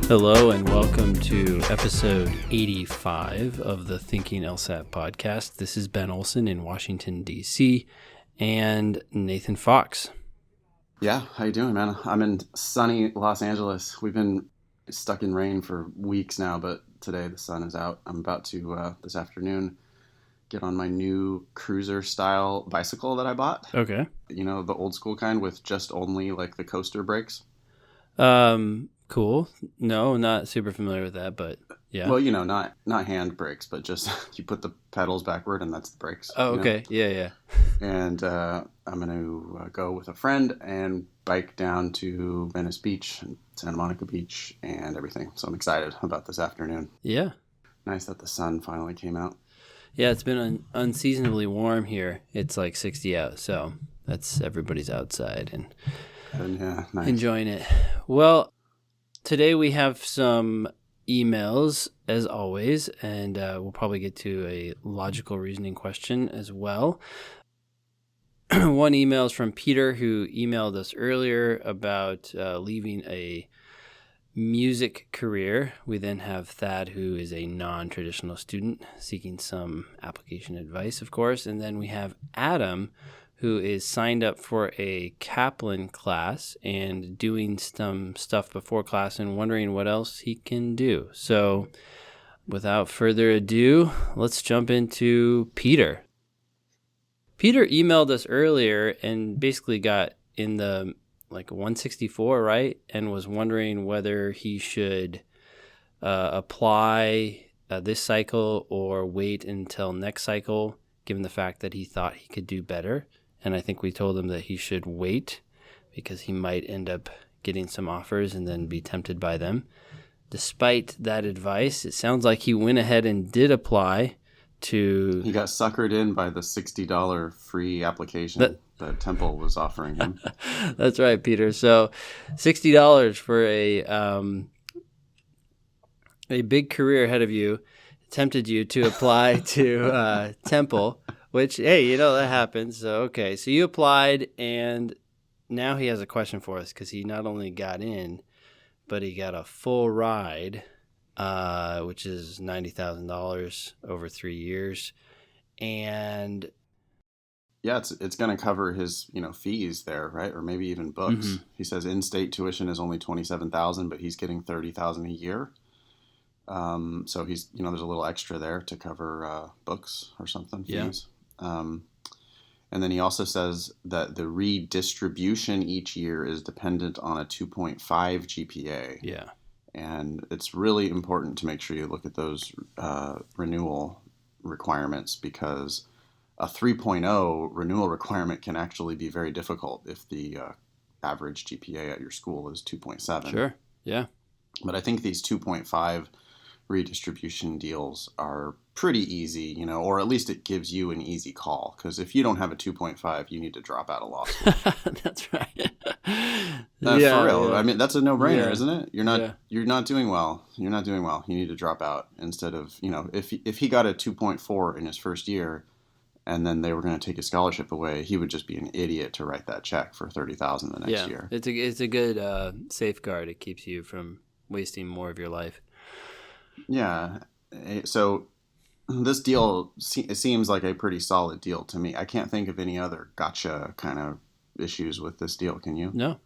Hello and welcome to episode 85 of the Thinking LSAT podcast. This is Ben Olson in Washington, D.C. and Nathan Fox. Yeah, how you doing, man? I'm in sunny Los Angeles. We've been stuck in rain for weeks now, but today the sun is out. I'm about to, this afternoon, get on my new cruiser-style bicycle that I bought. Okay. You know, the old school kind with just only, like, the coaster brakes. Cool. No, not super familiar with that, but yeah. Well, you know, not hand brakes, but just you put the pedals backward and that's the brakes. Oh, okay. Yeah. And I'm going to go with a friend and bike down to Venice Beach, and Santa Monica Beach, and everything. So I'm excited about this afternoon. Yeah. Nice that the sun finally came out. Yeah, it's been unseasonably warm here. It's like 60 out, so that's everybody's outside and yeah, nice. Enjoying it. Well, today we have some emails, as always, and we'll probably get to a logical reasoning question as well. One email is from Peter, who emailed us earlier about leaving a music career. We then have Thad, who is a non-traditional student seeking some application advice, of course. And then we have Adam, who is signed up for a Kaplan class and doing some stuff before class and wondering what else he can do. So without further ado, let's jump into Peter. Peter emailed us earlier and basically got in the 164, right? And was wondering whether he should apply this cycle or wait until next cycle, given the fact that he thought he could do better. And I think we told him that he should wait because he might end up getting some offers and then be tempted by them. Despite that advice, it sounds like he went ahead and did apply to... He got suckered in by the $60 free application that Temple was offering him. That's right, Peter. So $60 for a big career ahead of you tempted you to apply to Temple. Which, hey, that happens. So, okay. So you applied, and now he has a question for us because he not only got in, but he got a full ride, which is $90,000 over 3 years. And yeah, it's going to cover his, fees there, right? Or maybe even books. Mm-hmm. He says in-state tuition is only $27,000, but he's getting $30,000 a year. So he's, there's a little extra there to cover books or something, fees. Yeah. And then he also says that the redistribution each year is dependent on a 2.5 GPA. Yeah. And it's really important to make sure you look at those renewal requirements, because a 3.0 renewal requirement can actually be very difficult if the average GPA at your school is 2.7. Sure. Yeah. But I think these 2.5 redistribution deals are pretty easy, or at least it gives you an easy call. Because if you don't have a 2.5, you need to drop out of law school. That's right. For real. Yeah. I mean, that's a no-brainer, yeah. Isn't it? You're not doing well. You're not doing well. You need to drop out instead of, if he got a 2.4 in his first year and then they were going to take his scholarship away, he would just be an idiot to write that check for $30,000 the next year. It's a good safeguard. It keeps you from wasting more of your life. Yeah. So this deal seems like a pretty solid deal to me. I can't think of any other gotcha kind of issues with this deal. Can you? No.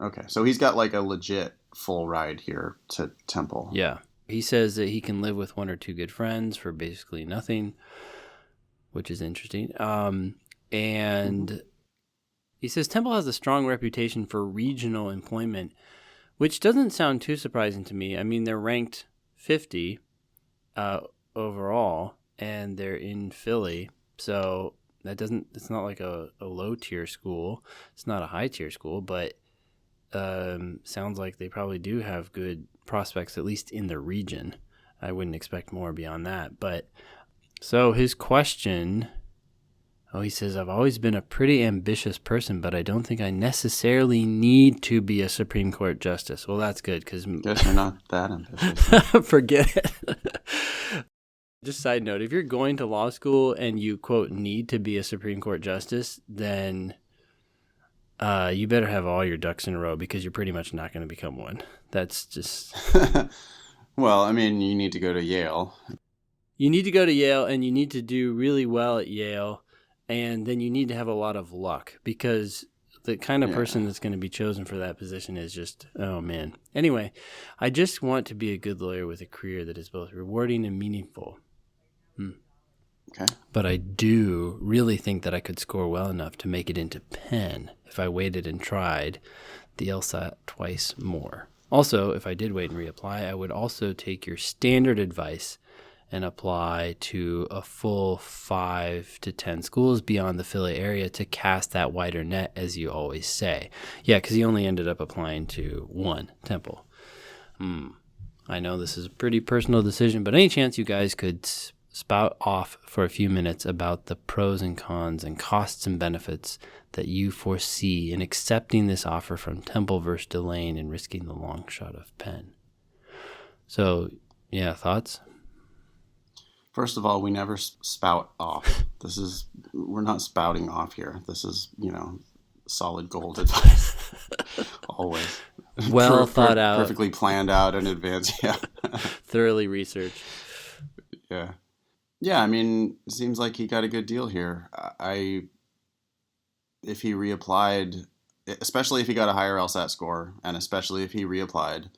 Okay. So he's got like a legit full ride here to Temple. Yeah. He says that he can live with one or two good friends for basically nothing, which is interesting. And he says Temple has a strong reputation for regional employment, which doesn't sound too surprising to me. I mean, they're ranked 50 overall, and they're in Philly. So it's not like a low-tier school. It's not a high-tier school, but sounds like they probably do have good prospects, at least in the region. I wouldn't expect more beyond that. But so his question... he says, I've always been a pretty ambitious person, but I don't think I necessarily need to be a Supreme Court justice. Well, that's good because... Guess you're not that ambitious. Forget it. Just side note, if you're going to law school and you, quote, need to be a Supreme Court justice, then You better have all your ducks in a row because you're pretty much not going to become one. That's just. Well, I mean, you need to go to Yale. You need to go to Yale, and you need to do really well at Yale, and then you need to have a lot of luck because the kind of person that's going to be chosen for that position is just, oh man. Anyway, I just want to be a good lawyer with a career that is both rewarding and meaningful. Okay. But I do really think that I could score well enough to make it into Penn if I waited and tried the LSAT twice more. Also, if I did wait and reapply, I would also take your standard advice and apply to a full 5 to 10 schools beyond the Philly area to cast that wider net, as you always say. Yeah, because he only ended up applying to one, Temple. I know this is a pretty personal decision, but any chance you guys could spout off for a few minutes about the pros and cons and costs and benefits that you foresee in accepting this offer from Temple versus Delane and risking the long shot of Penn? So, yeah, thoughts? First of all, we never spout off. We're not spouting off here. This is, solid gold advice. Always. Well thought out. Perfectly planned out in advance. Yeah. Thoroughly researched. Yeah. Yeah, I mean, it seems like he got a good deal here. If he reapplied, especially if he got a higher LSAT score, and especially if he reapplied,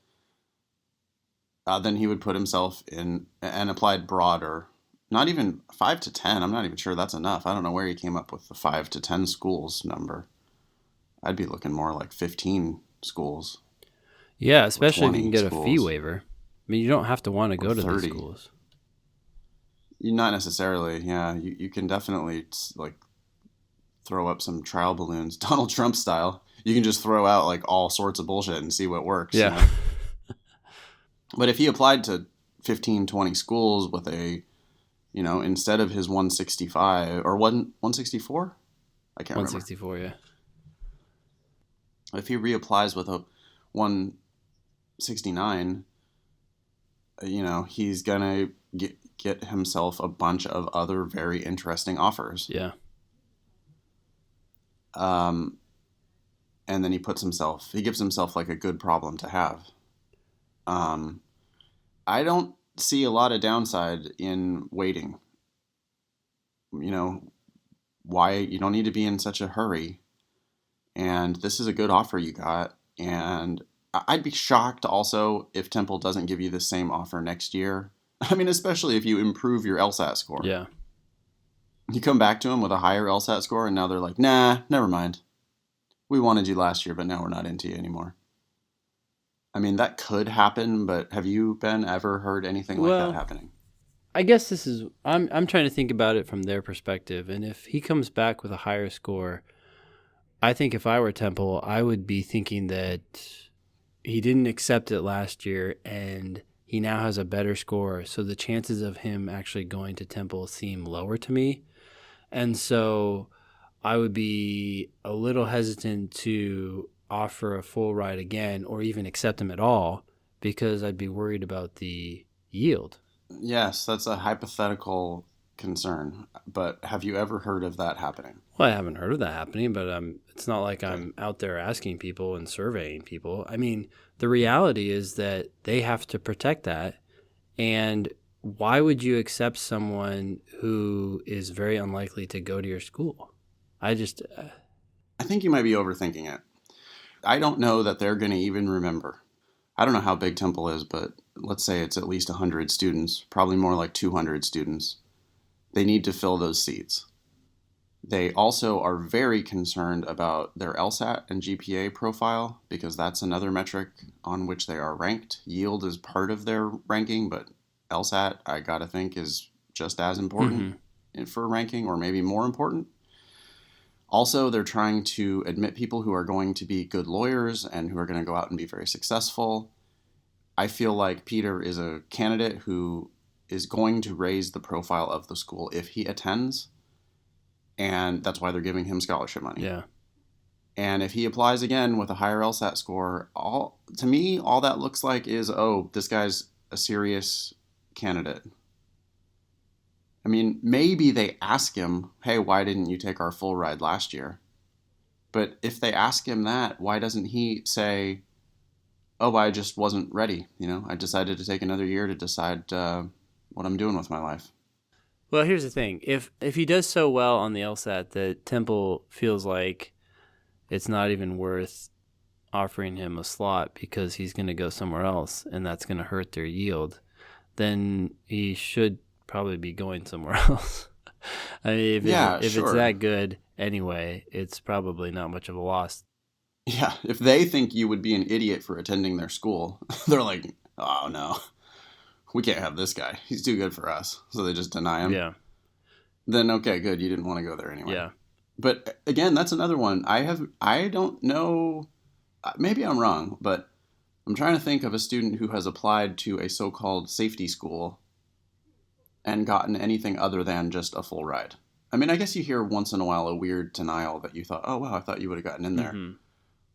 then he would put himself in and applied broader. Not even 5 to 10. I'm not even sure that's enough. I don't know where he came up with the 5 to 10 schools number. I'd be looking more like 15 schools. Yeah, especially if you can get a fee waiver. I mean, you don't have to want to go to these schools. Not necessarily. Yeah, you can definitely like throw up some trial balloons, Donald Trump style. You can just throw out like all sorts of bullshit and see what works. Yeah. But if he applied to 15, 20 schools with a, instead of his 165 or 164, I can't remember. 164, yeah. If he reapplies with a 169, he's gonna get himself a bunch of other very interesting offers. Yeah. And then he gives himself like a good problem to have. I don't see a lot of downside in waiting. Why you don't need to be in such a hurry. And this is a good offer you got. And I'd be shocked also if Temple doesn't give you the same offer next year. I mean, especially if you improve your LSAT score. Yeah. You come back to them with a higher LSAT score and now they're like, nah, never mind. We wanted you last year, but now we're not into you anymore. I mean, that could happen, but have you, Ben, ever heard anything like that happening? I guess I'm trying to think about it from their perspective. And if he comes back with a higher score, I think if I were Temple, I would be thinking that he didn't accept it last year and he now has a better score. So the chances of him actually going to Temple seem lower to me. And so I would be a little hesitant to offer a full ride again or even accept him at all because I'd be worried about the yield. Yes, that's a hypothetical concern, but have you ever heard of that happening? Well, I haven't heard of that happening, but it's not like I'm out there asking people and surveying people. I mean, the reality is that they have to protect that. And why would you accept someone who is very unlikely to go to your school? I think you might be overthinking it. I don't know that they're going to even remember. I don't know how big Temple is, but let's say it's at least 100 students, probably more like 200 students. They need to fill those seats. They also are very concerned about their LSAT and GPA profile because that's another metric on which they are ranked. Yield is part of their ranking, but LSAT, I gotta think, is just as important for ranking or maybe more important. Also, they're trying to admit people who are going to be good lawyers and who are going to go out and be very successful. I feel like Peter is a candidate who is going to raise the profile of the school if he attends, and that's why they're giving him scholarship money. Yeah. And if he applies again with a higher LSAT score, all that looks like is, oh, this guy's a serious candidate. I mean, maybe they ask him, hey, why didn't you take our full ride last year? But if they ask him that, why doesn't he say, "Oh, I just wasn't ready. I decided to take another year to decide what I'm doing with my life." Well, here's the thing. If he does so well on the LSAT that Temple feels like it's not even worth offering him a slot because he's going to go somewhere else and that's going to hurt their yield, then he should probably be going somewhere else. I mean, if it's that good anyway, it's probably not much of a loss. Yeah, if they think you would be an idiot for attending their school, they're like, "Oh no, we can't have this guy. He's too good for us." So they just deny him. Yeah. Then okay, good. You didn't want to go there anyway. Yeah. But again, that's another one. I don't know. Maybe I'm wrong, but I'm trying to think of a student who has applied to a so-called safety school and gotten anything other than just a full ride. I mean, I guess you hear once in a while a weird denial that you thought, "Oh wow, I thought you would have gotten in there." Mm-hmm.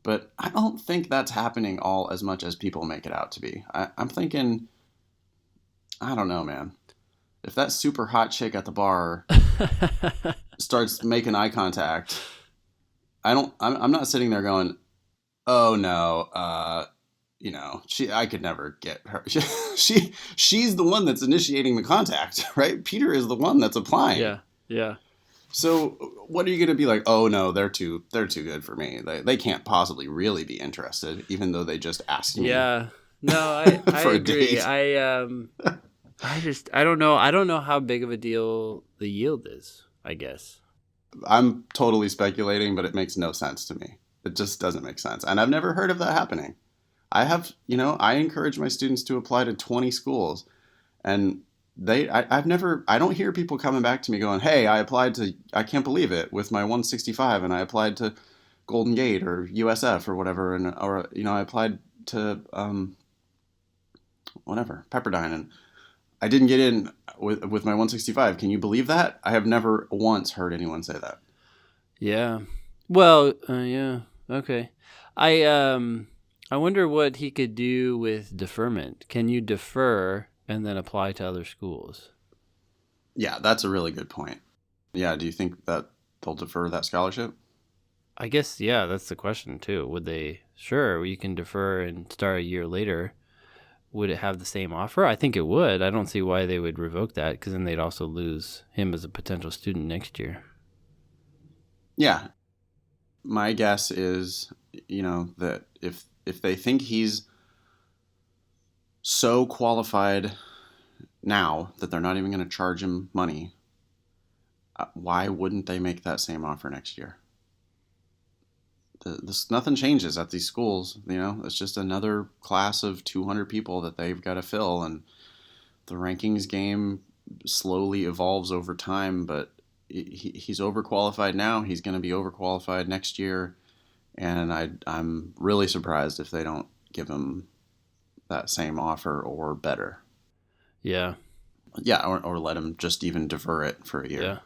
But I don't think that's happening all as much as people make it out to be. I'm thinking, I don't know, man. If that super hot chick at the bar starts making eye contact, I'm not sitting there going, "Oh no, I could never get her." She's the one that's initiating the contact, right? Peter is the one that's applying. Yeah. Yeah. So what are you going to be like? "Oh no, they're too good for me. They can't possibly really be interested, even though they just asked me." Yeah. No, I for a agree. date. I don't know. I don't know how big of a deal the yield is, I guess. I'm totally speculating, but it makes no sense to me. It just doesn't make sense. And I've never heard of that happening. I encourage my students to apply to 20 schools, and I don't hear people coming back to me going, "Hey, I can't believe it, with my 165, and I applied to Golden Gate or USF or whatever, or I applied to whatever, Pepperdine, and I didn't get in with my 165. Can you believe that?" I have never once heard anyone say that. Yeah. Well, yeah. Okay. I wonder what he could do with deferment. Can you defer and then apply to other schools? Yeah, that's a really good point. Yeah, do you think that they'll defer that scholarship? I guess, yeah, that's the question too. Would they? Sure, you can defer and start a year later. Would it have the same offer? I think it would. I don't see why they would revoke that, because then they'd also lose him as a potential student next year. Yeah. My guess is, that if they think he's so qualified now that they're not even going to charge him money, why wouldn't they make that same offer next year? Nothing changes at these schools. It's just another class of 200 people that they've got to fill, and the rankings game slowly evolves over time, but he's overqualified now. He's going to be overqualified next year, and I'm really surprised if they don't give him that same offer or better. Yeah. Yeah, or let him just even defer it for a year. Yeah.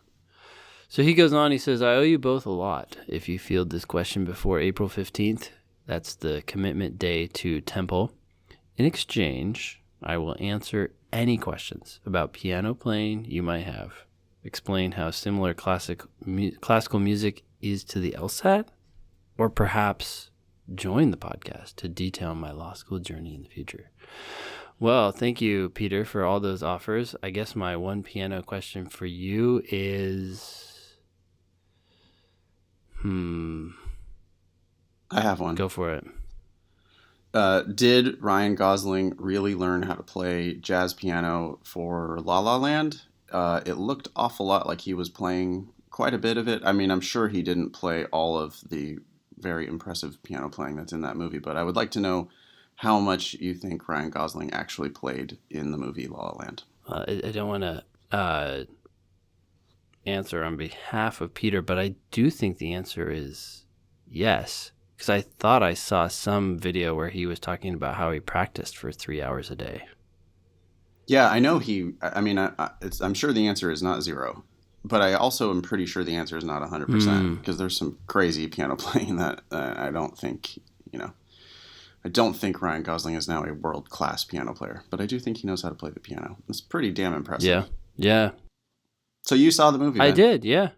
So he goes on, he says, "I owe you both a lot. If you field this question before April 15th, that's the commitment day to Temple. In exchange, I will answer any questions about piano playing you might have. Explain how similar classical music is to the LSAT, or perhaps join the podcast to detail my law school journey in the future." Well, thank you, Peter, for all those offers. I guess my one piano question for you is... I have one. Go for it. Did Ryan Gosling really learn how to play jazz piano for La La Land? It looked awful lot like he was playing quite a bit of it. I mean, I'm sure he didn't play all of the very impressive piano playing that's in that movie, but I would like to know how much you think Ryan Gosling actually played in the movie La La Land. I don't want to answer on behalf of Peter, but I do think the answer is yes, because I thought I saw some video where he was talking about how he practiced for 3 hours a day. Yeah, I know I'm sure the answer is not 0, but I also am pretty sure the answer is not 100%, because there's some crazy piano playing that I don't think, I don't think Ryan Gosling is now a world-class piano player, but I do think he knows how to play the piano. It's pretty damn impressive. Yeah. So you saw the movie, then? I did, yeah.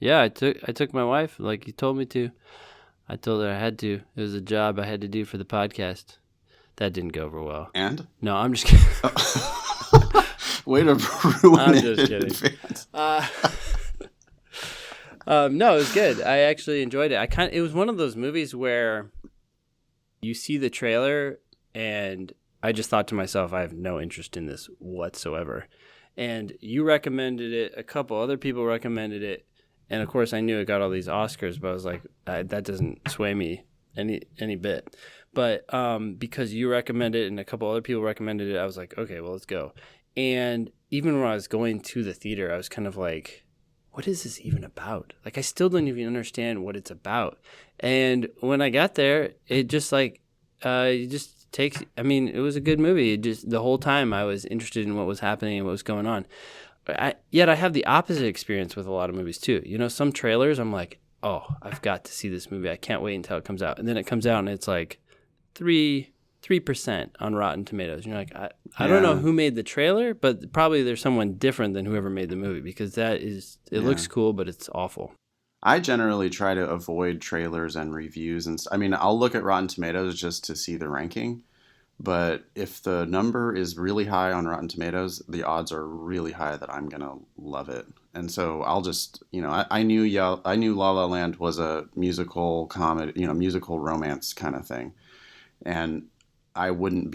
Yeah, I took my wife like you told me to. I told her I had to. It was a job I had to do for the podcast. That didn't go over well. And? No, I'm just kidding. Way to ruin I'm it just in kidding. advance. No, it was good. I actually enjoyed it. It was one of those movies where you see the trailer and I just thought to myself, I have no interest in this whatsoever. And you recommended it. A couple other people recommended it. And of course, I knew it got all these Oscars, but I was like, that doesn't sway me any bit. But because you recommended it and a couple other people recommended it, I was like, okay, well, let's go. And even when I was going to the theater, I was kind of like, what is this even about? Like, I still don't even understand what it's about. And when I got there, it just like, it just takes, I mean, it was a good movie. It just, the whole time I was interested in what was happening and what was going on. Yet I have the opposite experience with a lot of movies too. You know, some trailers I'm like, oh, I've got to see this movie. I can't wait until it comes out. And then it comes out and it's like 3% on Rotten Tomatoes. And you're like, I don't know who made the trailer, but probably there's someone different than whoever made the movie because it looks cool, but it's awful. I generally try to avoid trailers and reviews. And I mean, I'll look at Rotten Tomatoes just to see the ranking. But if the number is really high on Rotten Tomatoes, the odds are really high that I'm gonna love it. And so I'll just, I knew La La Land was a musical comedy, musical romance kind of thing, and I would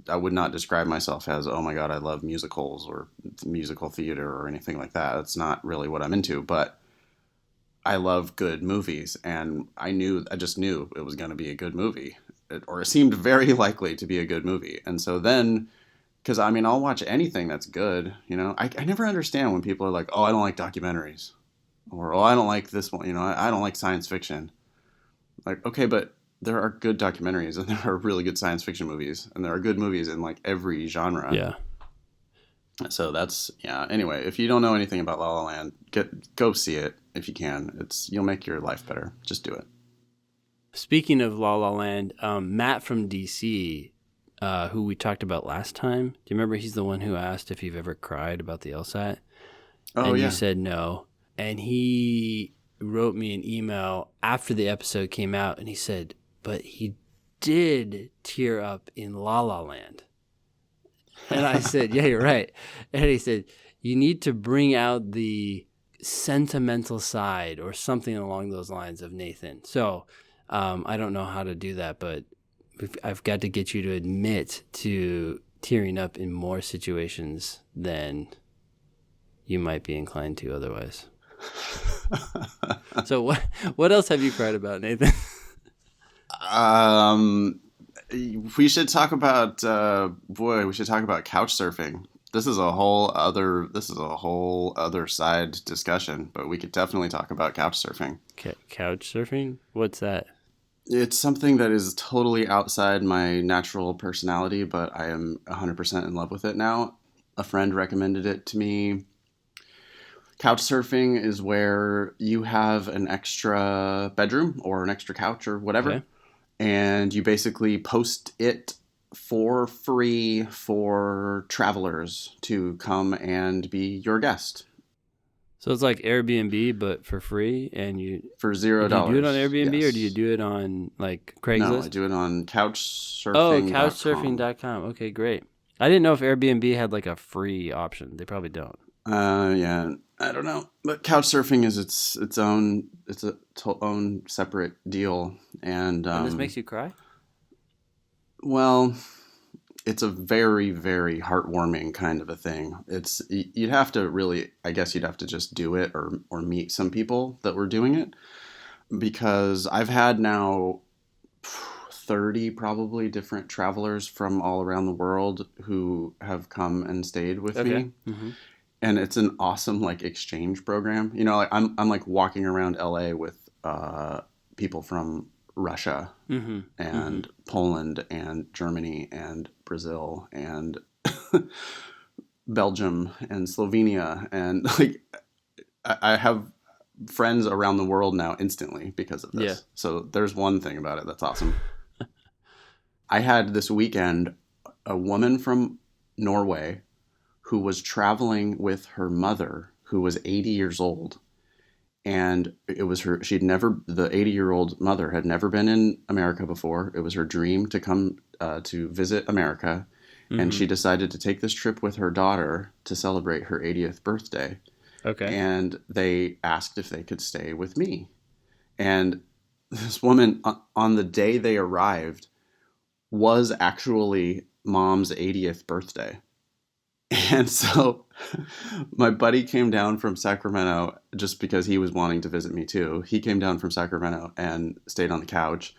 not describe myself as, oh my God, I love musicals or musical theater or anything like that. That's not really what I'm into, but I love good movies, and I just knew it was going to be a good movie, or it seemed very likely to be a good movie. And so then, because I mean, I'll watch anything that's good. I never understand when people are like, oh, I don't like documentaries, or oh, I don't like this one. I don't like science fiction. Like, okay, but there are good documentaries, and there are really good science fiction movies, and there are good movies in like every genre. Yeah. So that's, anyway, if you don't know anything about La La Land, go see it if you can. You'll make your life better. Just do it. Speaking of La La Land, Matt from DC, who we talked about last time, do you remember he's the one who asked if you've ever cried about the LSAT? Oh, and yeah. You said no. And he wrote me an email after the episode came out, and he said, but he did tear up in La La Land. And I said, yeah, you're right. And he said, you need to bring out the sentimental side or something along those lines of Nathan. So I don't know how to do that, but I've got to get you to admit to tearing up in more situations than you might be inclined to otherwise. So what else have you cried about, Nathan? We should talk about we should talk about couch surfing. This is a whole other side discussion, but we could definitely talk about couch surfing. Couch surfing? What's that? It's something that is totally outside my natural personality, but I am 100% in love with it now. A friend recommended it to me. Couch surfing is where you have an extra bedroom or an extra couch or whatever. Okay. And you basically post it for free for travelers to come and be your guest. So it's like Airbnb, but for free, and for $0. Do you do it on Airbnb, yes. Or do you do it on like Craigslist? No, I do it on couchsurfing.com. Oh, couchsurfing.com. Okay, great. I didn't know if Airbnb had like a free option. They probably don't. Yeah, I don't know. But couchsurfing is its own separate deal, and this makes you cry? Well, it's a very, very heartwarming kind of a thing. You'd have to really, I guess you'd have to just do it or meet some people that were doing it, because I've had now 30 probably different travelers from all around the world who have come and stayed with me. Mm-hmm. And it's an awesome like exchange program. Like I'm like walking around LA with people from Russia and Poland and Germany and Brazil and Belgium and Slovenia, and like I have friends around the world now instantly because of this. Yeah. So there's one thing about it that's awesome. I had this weekend a woman from Norway who was traveling with her mother, who was 80 years old, and it was her. She'd never. The 80-year-old mother had never been in America before. It was her dream to come to visit America, and Mm-hmm. she decided to take this trip with her daughter to celebrate her 80th birthday. Okay. And they asked if they could stay with me. And this woman, on the day they arrived, was actually mom's 80th birthday. And so my buddy came down from Sacramento just because he was wanting to visit me too. He came down from Sacramento and stayed on the couch.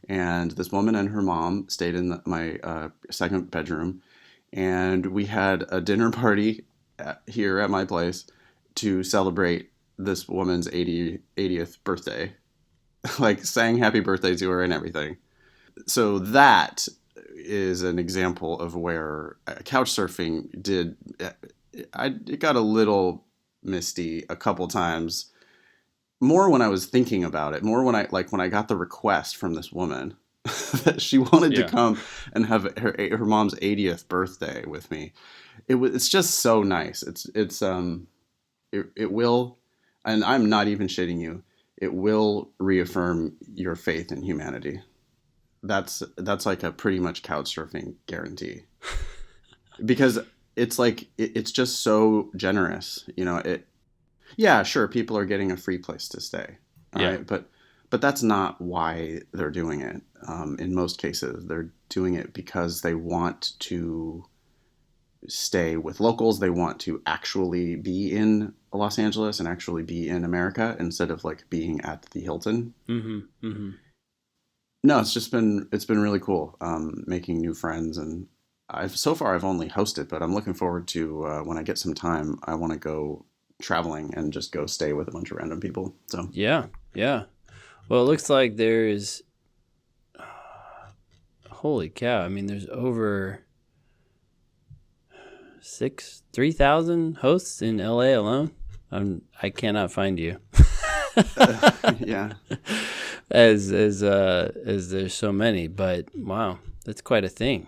And this woman and her mom stayed in my second bedroom. And we had a dinner party here at my place to celebrate this woman's 80th birthday. Like sang happy birthday to her and everything. So that is an example of where couch surfing did. It got a little misty a couple times. More when I was thinking about it. More when I got the request from this woman that she wanted to Yeah. come and have her mom's 80th birthday with me. It's just so nice. It will, and I'm not even shitting you. It will reaffirm your faith in humanity. That's like a pretty much couch surfing guarantee because it's like it's just so generous, it. Yeah, sure, people are getting a free place to stay, all Yeah. right, but that's not why they're doing it. In most cases, they're doing it because they want to stay with locals. They want to actually be in Los Angeles and actually be in America instead of like being at the Hilton. Mm-hmm. Mm-hmm. No, it's been really cool, making new friends, and I've only hosted, but I'm looking forward to when I get some time. I want to go traveling and just go stay with a bunch of random people. So Yeah. Yeah. Well, it looks like there's holy cow. I mean, there's over 3,000 hosts in LA alone. I cannot find you. yeah, as there's so many, but wow, that's quite a thing.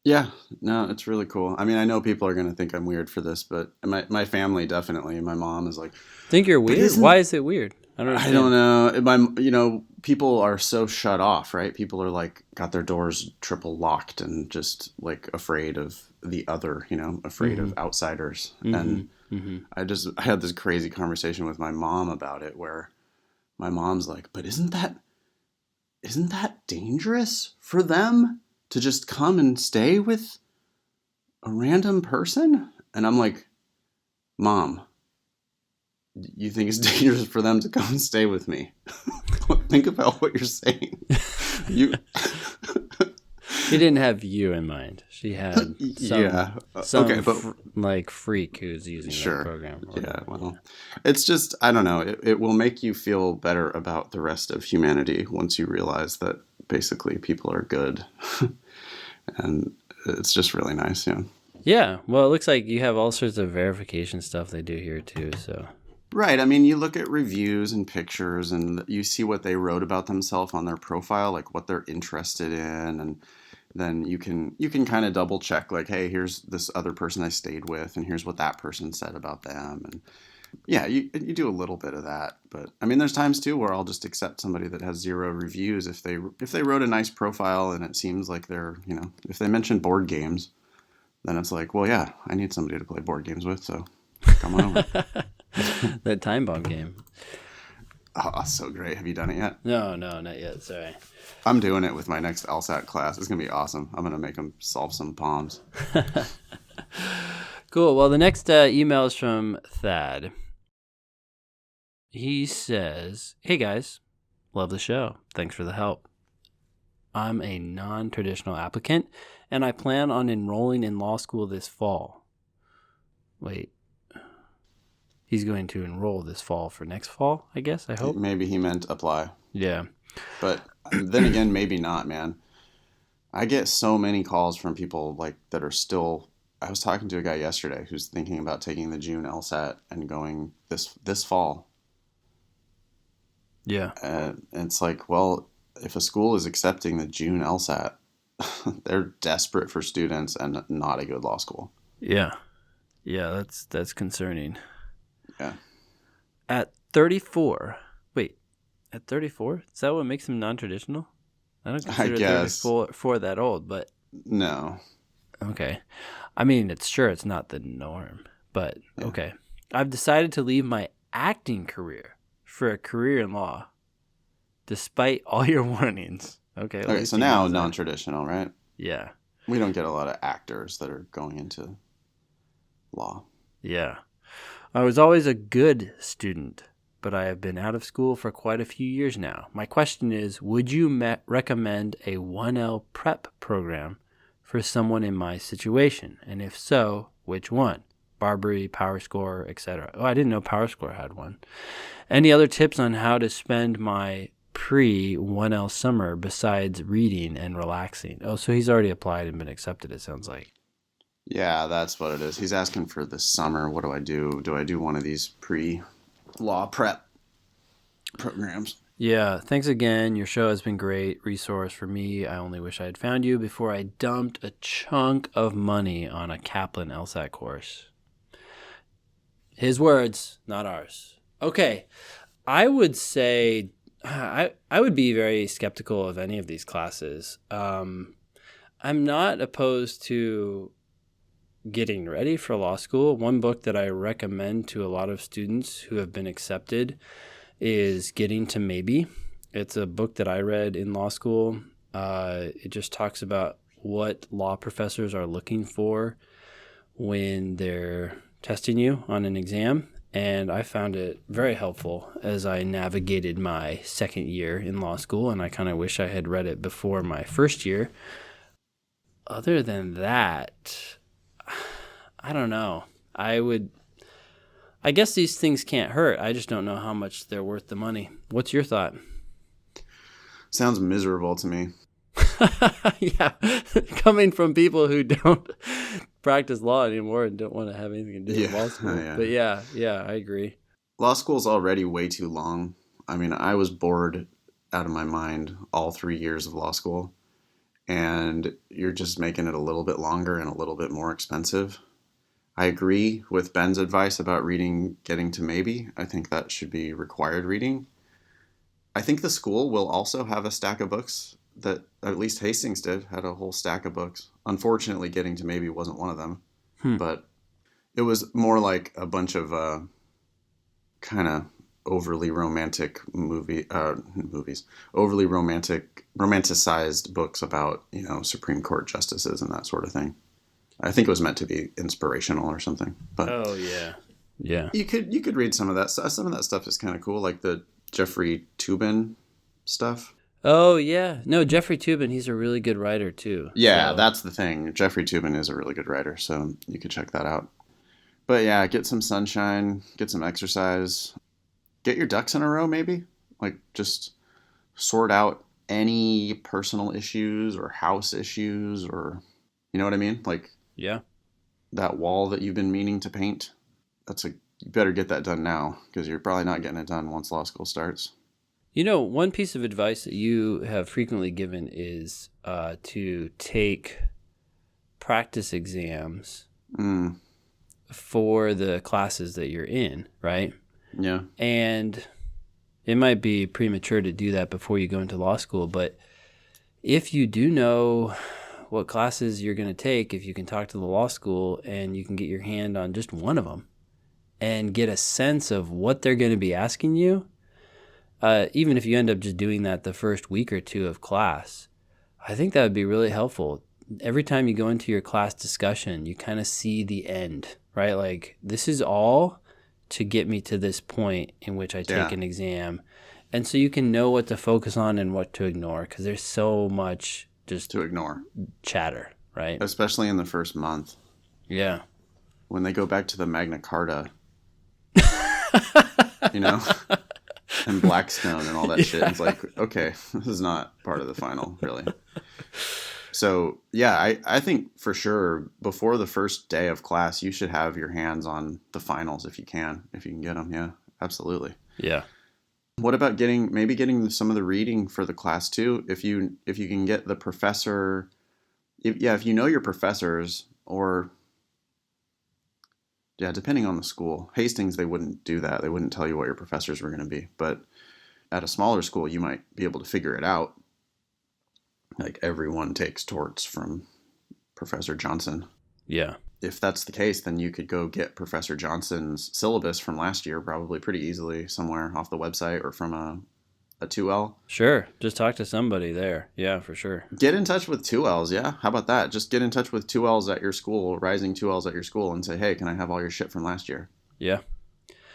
yeah, no, it's really cool. I mean, I know people are gonna think I'm weird for this, but my family definitely. My mom is like, Think you're but weird? isn't Why is it weird? I don't I don't understand. know. People are so shut off, right? People are like got their doors triple locked and just like afraid of the other, afraid Mm-hmm. of outsiders. Mm-hmm. And Mm-hmm. I had this crazy conversation with my mom about it where my mom's like, "But isn't that dangerous for them to just come and stay with a random person?" And I'm like, "Mom, you think it's dangerous for them to come and stay with me? Think about what you're saying. You, She didn't have you in mind. She had yeah, some okay, but like freak who's using that sure, program. Or yeah. whatever. Well, it's just I don't know. It will make you feel better about the rest of humanity once you realize that basically people are good, and it's just really nice. Yeah. Yeah. Well, it looks like you have all sorts of verification stuff they do here too. So Right. I mean, you look at reviews and pictures and you see what they wrote about themselves on their profile, like what they're interested in, and then you can kind of double check like, hey, here's this other person I stayed with and here's what that person said about them. And yeah, you do a little bit of that. But I mean, there's times too where I'll just accept somebody that has zero reviews if they wrote a nice profile and it seems like if they mention board games, then it's like, well, yeah, I need somebody to play board games with, so come on over. that time bomb game. Oh, so great. Have you done it yet? No, not yet. Sorry. I'm doing it with my next LSAT class. It's going to be awesome. I'm going to make them solve some bombs. Cool. Well, the next email is from Thad. He says, "Hey guys, love the show. Thanks for the help. I'm a non-traditional applicant, and I plan on enrolling in law school this fall." Wait. He's going to enroll this fall for next fall, I guess. I hope. Maybe he meant apply. Yeah. But then again, maybe not, man. I get so many calls from people like that are still. I was talking to a guy yesterday who's thinking about taking the June LSAT and going this fall. Yeah. And it's like, well, if a school is accepting the June LSAT, they're desperate for students and not a good law school. Yeah. Yeah, that's concerning. Yeah. At 34. Wait, at 34? Is that what makes him non-traditional? I don't I consider guess. 34 that old, but No. okay. I mean, it's not the norm, but Yeah. okay. I've decided to leave my acting career for a career in law, despite all your warnings. Okay, at Okay, least so he now knows that. non-traditional, right? Yeah, We don't get a lot of actors that are going into law. yeah. I was always a good student, but I have been out of school for quite a few years now. My question is, would you recommend a 1L prep program for someone in my situation? And if so, which one? Barbary, PowerScore, etc. Oh, I didn't know PowerScore had one. Any other tips on how to spend my pre 1L summer besides reading and relaxing? Oh, so he's already applied and been accepted, it sounds like. Yeah, that's what it is. He's asking for the summer. What do I do? Do I do one of these pre-law prep programs? Yeah, thanks again. Your show has been great resource for me. I only wish I had found you before I dumped a chunk of money on a Kaplan LSAT course. His words, not ours. Okay, I would say I would be very skeptical of any of these classes. I'm not opposed to getting ready for law school. One book that I recommend to a lot of students who have been accepted is Getting to Maybe. It's a book that I read in law school. It just talks about what law professors are looking for when they're testing you on an exam. And I found it very helpful as I navigated my second year in law school. And I kind of wish I had read it before my first year. Other than that, I don't know. I guess these things can't hurt. I just don't know how much they're worth the money. What's your thought? Sounds miserable to me. Yeah, coming from people who don't practice law anymore and don't want to have anything to do with Yeah, law school. yeah. But yeah, I agree. Law school's already way too long. I mean, I was bored out of my mind all 3 years of law school, and you're just making it a little bit longer and a little bit more expensive. I agree with Ben's advice about reading Getting to Maybe. I think that should be required reading. I think the school will also have a stack of books that at least Hastings did, had a whole stack of books. Unfortunately, Getting to Maybe wasn't one of them, Hmm. but it was more like a bunch of kind of overly romantic movies, overly romanticized books about, Supreme Court justices and that sort of thing. I think it was meant to be inspirational or something, but Oh yeah. you could read some of that. Some of that stuff is kind of cool, like the Jeffrey Toobin stuff. Oh yeah. No, Jeffrey Toobin, he's a really good writer too. Yeah, So that's the thing. Jeffrey Toobin is a really good writer, so you could check that out. But yeah, get some sunshine, get some exercise, get your ducks in a row, maybe. Like just sort out any personal issues or house issues, or you know what I mean? Like yeah. that wall that you've been meaning to paint. You better get that done now because you're probably not getting it done once law school starts. One piece of advice that you have frequently given is to take practice exams Mm, for the classes that you're in, right? yeah. And it might be premature to do that before you go into law school, but if you do know what classes you're going to take, if you can talk to the law school and you can get your hand on just one of them and get a sense of what they're going to be asking you, even if you end up just doing that the first week or two of class, I think that would be really helpful. Every time you go into your class discussion, you kind of see the end, right? Like, this is all to get me to this point in which I take Yeah. an exam. And so you can know what to focus on and what to ignore because there's so much just To ignore, chatter, right? especially in the first month Yeah. when they go back to the Magna Carta, you know, and Blackstone and all that shit. It's like, okay, this is not part of the final, really. So yeah, I think for sure before the first day of class, you should have your hands on the finals if you can get them. Yeah, absolutely. Yeah. What about getting some of the reading for the class too? If you can get the professor, if you know your professors, or Yeah, depending on the school. Hastings, they wouldn't do that. They wouldn't tell you what your professors were going to be. But at a smaller school, you might be able to figure it out. Like everyone takes torts from Professor Johnson. Yeah. If that's the case, then you could go get Professor Johnson's syllabus from last year probably pretty easily somewhere off the website or from a 2L. Sure. Just talk to somebody there. Yeah, for sure. Get in touch with 2Ls, yeah? How about that? Just get in touch with 2Ls at your school, rising 2Ls at your school, and say, hey, can I have all your shit from last year? Yeah.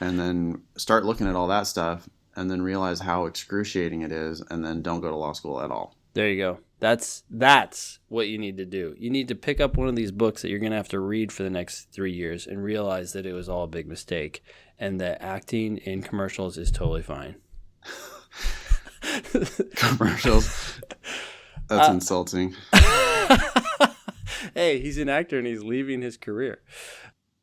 And then start looking at all that stuff and then realize how excruciating it is, and then don't go to law school at all. There you go. That's what you need to do. You need to pick up one of these books that you're going to have to read for the next 3 years and realize that it was all a big mistake and that acting in commercials is totally fine. Commercials? That's insulting. Hey, he's an actor and he's leaving his career.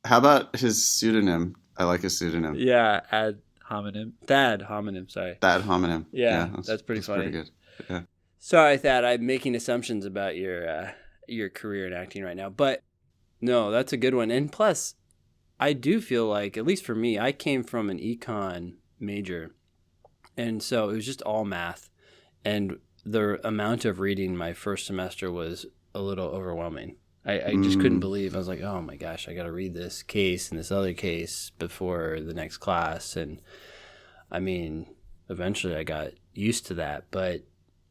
How about his pseudonym? I like his pseudonym. Yeah, Thad Homonym, sorry. Thad Homonym. Yeah, that's pretty funny. Pretty good. Yeah. Sorry, Thad, I'm making assumptions about your career in acting right now. But no, that's a good one. And plus, I do feel like, at least for me, I came from an econ major. And so it was just all math. And the amount of reading my first semester was a little overwhelming. I just couldn't believe. I was like, oh my gosh, I got to read this case and this other case before the next class. And I mean, eventually I got used to that. But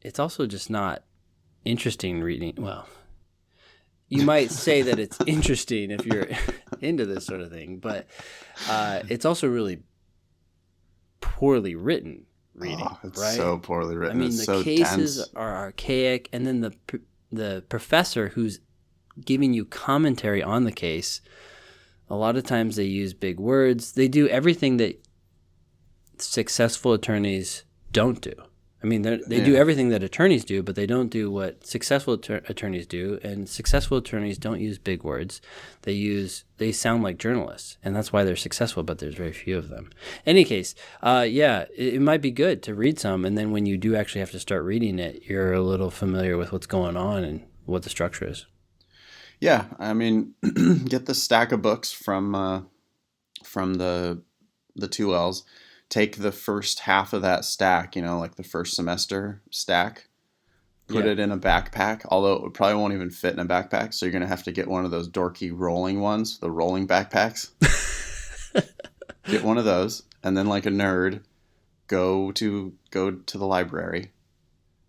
it's also just not interesting reading. Well, you might say that it's interesting if you're into this sort of thing. But it's also really poorly written reading, it's right? so poorly written. I mean, it's the so cases dense. are archaic, and then the professor who's giving you commentary on the case, a lot of times they use big words. They do everything that successful attorneys don't do. I mean, they do everything that attorneys do, but they don't do what successful attorneys do. And successful attorneys don't use big words. They sound like journalists, and that's why they're successful, but there's very few of them. In any case, it might be good to read some, and then when you do actually have to start reading it, you're a little familiar with what's going on and what the structure is. Yeah, I mean, get the stack of books from the 2Ls. Take the first half of that stack, like the first semester stack, put it in a backpack, although it probably won't even fit in a backpack. So you're going to have to get one of those dorky rolling ones, the rolling backpacks. Get one of those. And then like a nerd, go to the library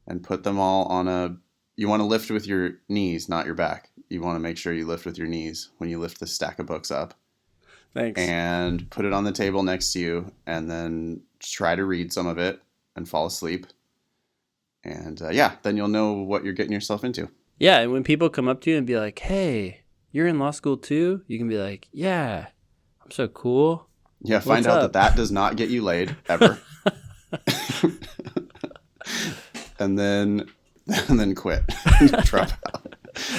and put them all on you want to lift with your knees, not your back. You want to make sure you lift with your knees when you lift this stack of books up. Thanks. And put it on the table next to you, and then try to read some of it and fall asleep. And then you'll know what you're getting yourself into. Yeah, and when people come up to you and be like, hey, you're in law school too? You can be like, yeah, I'm so cool. Yeah, find out that does not get you laid, ever. and then quit. Drop out.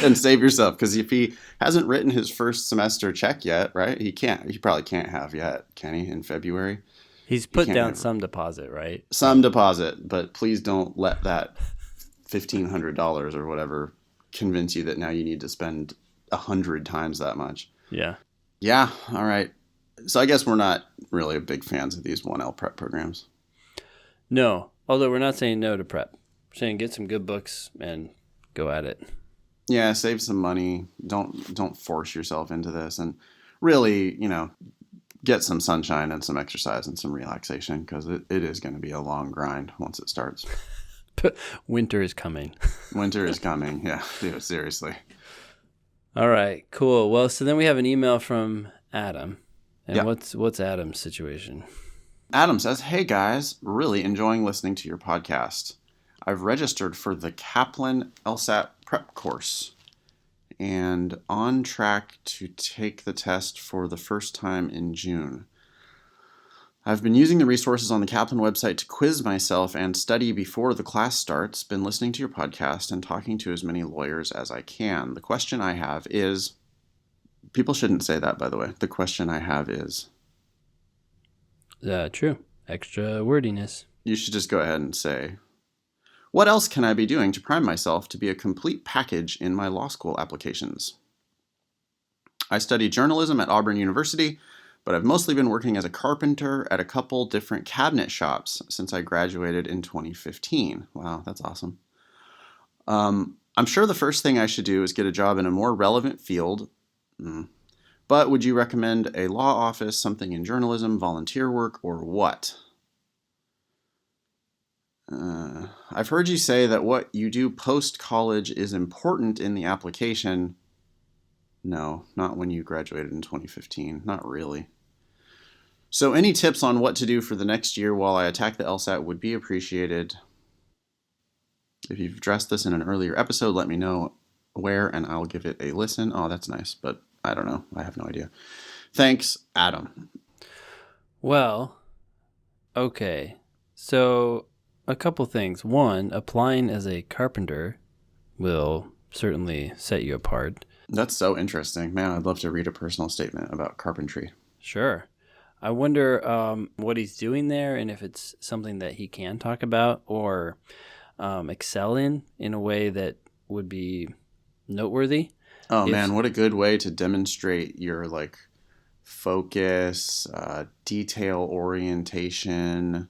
And save yourself, because if he hasn't written his first semester check yet, right? He probably can't have yet, can he, in February? He's put down some deposit, right? Some deposit, but please don't let that $1,500 or whatever convince you that now you need to spend 100 times that much. Yeah. Yeah, all right. So I guess we're not really big fans of these 1L prep programs. No, although we're not saying no to prep. We're saying get some good books and go at it. Yeah, save some money. Don't force yourself into this, and really, get some sunshine and some exercise and some relaxation, because it is going to be a long grind once it starts. Winter is coming. Winter is coming. Yeah, dude, seriously. All right, cool. Well, so then we have an email from Adam. And what's Adam's situation? Adam says, "Hey guys, really enjoying listening to your podcast. I've registered for the Kaplan LSAT prep course and on track to take the test for the first time in June. I've been using the resources on the Kaplan website to quiz myself and study before the class starts, been listening to your podcast and talking to as many lawyers as I can. The question I have is," people shouldn't say that, by the way. The question I have is. True. Extra wordiness. You should just go ahead and say, "What else can I be doing to prime myself to be a complete package in my law school applications? I studied journalism at Auburn University, but I've mostly been working as a carpenter at a couple different cabinet shops since I graduated in 2015. Wow, that's awesome. I'm sure the first thing I should do is get a job in a more relevant field. But would you recommend a law office, something in journalism, volunteer work, or what? I've heard you say that what you do post-college is important in the application. No, not when you graduated in 2015. Not really. So any tips on what to do for the next year while I attack the LSAT would be appreciated. If you've addressed this in an earlier episode, let me know where and I'll give it a listen. Oh, that's nice, but I don't know. I have no idea. Thanks, Adam. Well, okay. So a couple things. One, applying as a carpenter will certainly set you apart. That's so interesting. Man, I'd love to read a personal statement about carpentry. Sure. I wonder what he's doing there and if it's something that he can talk about or excel in a way that would be noteworthy. Oh, man, what a good way to demonstrate your, focus, detail orientation,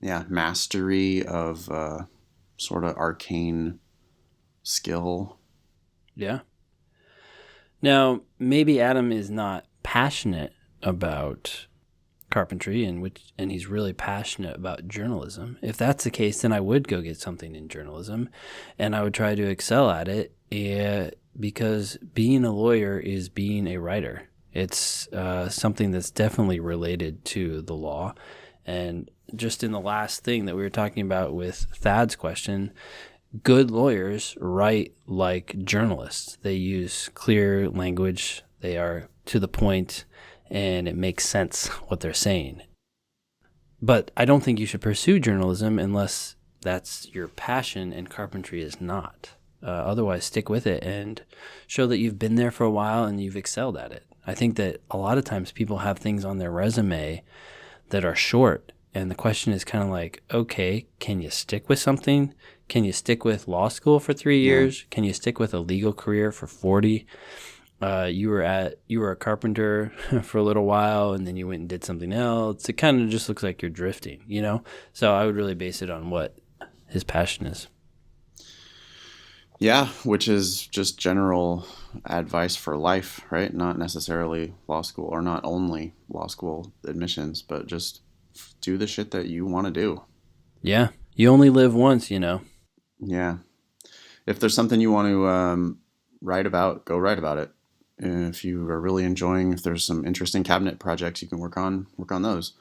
mastery of sort of arcane skill. Yeah. Now, maybe Adam is not passionate about carpentry and he's really passionate about journalism. If that's the case, then I would go get something in journalism and I would try to excel at it because being a lawyer is being a writer. It's something that's definitely related to the law. And just in the last thing that we were talking about with Thad's question, good lawyers write like journalists. They use clear language. They are to the point, and it makes sense what they're saying. But I don't think you should pursue journalism unless that's your passion and carpentry is not. Otherwise, stick with it and show that you've been there for a while and you've excelled at it. I think that a lot of times people have things on their resume that are short. And the question is kind of like, okay, can you stick with something? Can you stick with law school for 3 years? Can you stick with a legal career for 40? You were a carpenter for a little while and then you went and did something else. It kind of just looks like you're drifting, So I would really base it on what his passion is. Yeah, which is just general advice for life, right? Not necessarily law school or not only law school admissions, but just do the shit that you want to do. Yeah. You only live once, Yeah. If there's something you want to write about, go write about it. If you are really enjoying, if there's some interesting cabinet projects you can work on those.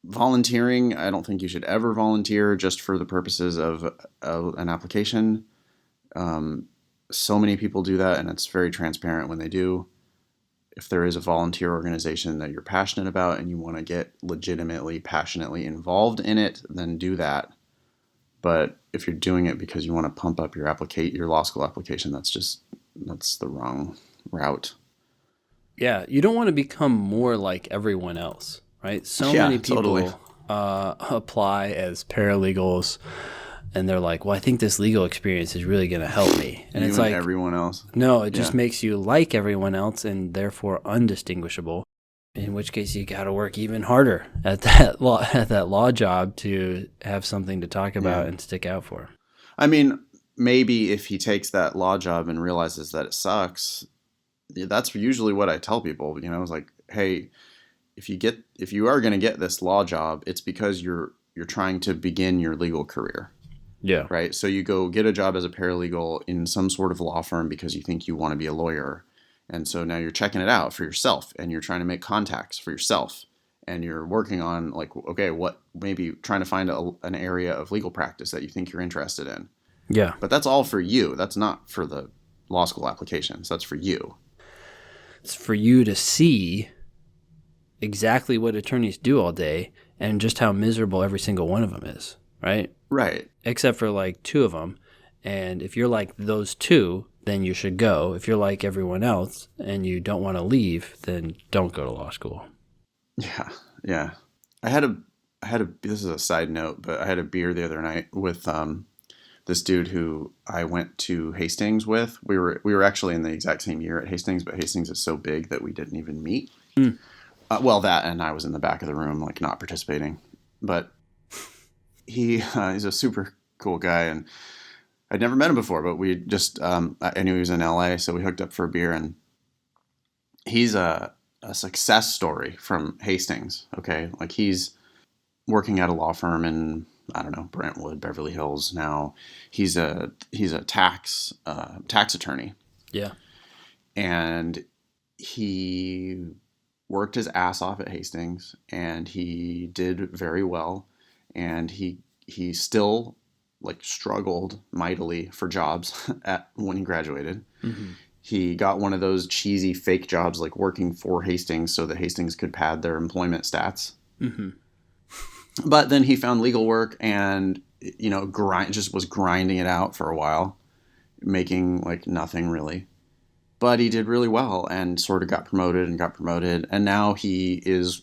Volunteering, I don't think you should ever volunteer just for the purposes of an application. So many people do that, and it's very transparent when they do. If there is a volunteer organization that you're passionate about and you want to get legitimately, passionately involved in it, then do that. But if you're doing it because you want to pump up your law school application, that's the wrong route. Yeah, you don't want to become more like everyone else, right? So many people totally. Apply as paralegals, and they're like, well, I think this legal experience is really going to help me. And it's like everyone else. No, it just makes you like everyone else and therefore undistinguishable. In which case, you got to work even harder at that law job to have something to talk about and stick out for. I mean, maybe if he takes that law job and realizes that it sucks, that's usually what I tell people. It's like, hey, if you are going to get this law job, it's because you're trying to begin your legal career. Yeah. Right. So you go get a job as a paralegal in some sort of law firm because you think you want to be a lawyer. And so now you're checking it out for yourself and you're trying to make contacts for yourself. And you're working on maybe trying to find an area of legal practice that you think you're interested in. Yeah. But that's all for you. That's not for the law school applications. That's for you. It's for you to see exactly what attorneys do all day and just how miserable every single one of them is. Right? Right. Except for like two of them. And if you're like those two, then you should go. If you're like everyone else and you don't want to leave, then don't go to law school. Yeah. Yeah. I had a this is a side note, but I had a beer the other night with this dude who I went to Hastings with. We were actually in the exact same year at Hastings, but Hastings is so big that we didn't even meet. Mm. Well, that, and I was in the back of the room, like not participating. But he's a super cool guy, and I'd never met him before. But we just I knew he was in LA, so we hooked up for a beer, and he's a success story from Hastings. Okay, like he's working at a law firm in, I don't know, Brentwood, Beverly Hills now. He's a tax attorney. Yeah. And he worked his ass off at Hastings, and he did very well. And he still like struggled mightily for jobs when he graduated. Mm-hmm. He got one of those cheesy fake jobs, like working for Hastings so that Hastings could pad their employment stats. Mm-hmm. But then he found legal work and, just was grinding it out for a while, making like nothing really. But he did really well and sort of got promoted. And now he is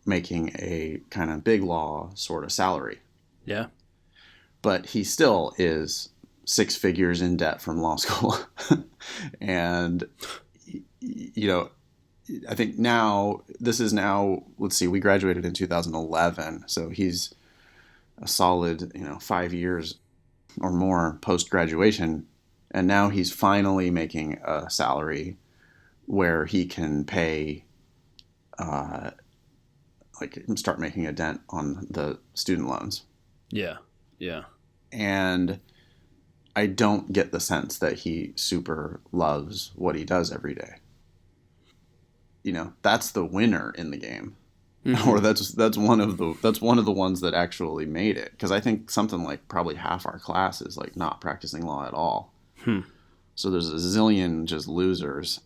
making a kind of big law sort of salary. Yeah. But he still is 6 figures in debt from law school. And, I think let's see, we graduated in 2011. So he's a solid, 5 years or more post-graduation. And now he's finally making a salary where he can pay, start making a dent on the student loans. Yeah. Yeah. And I don't get the sense that he super loves what he does every day. That's the winner in the game. Mm-hmm. Or that's one of the ones that actually made it. Because I think something like probably half our class is like not practicing law at all. So there's a zillion just losers,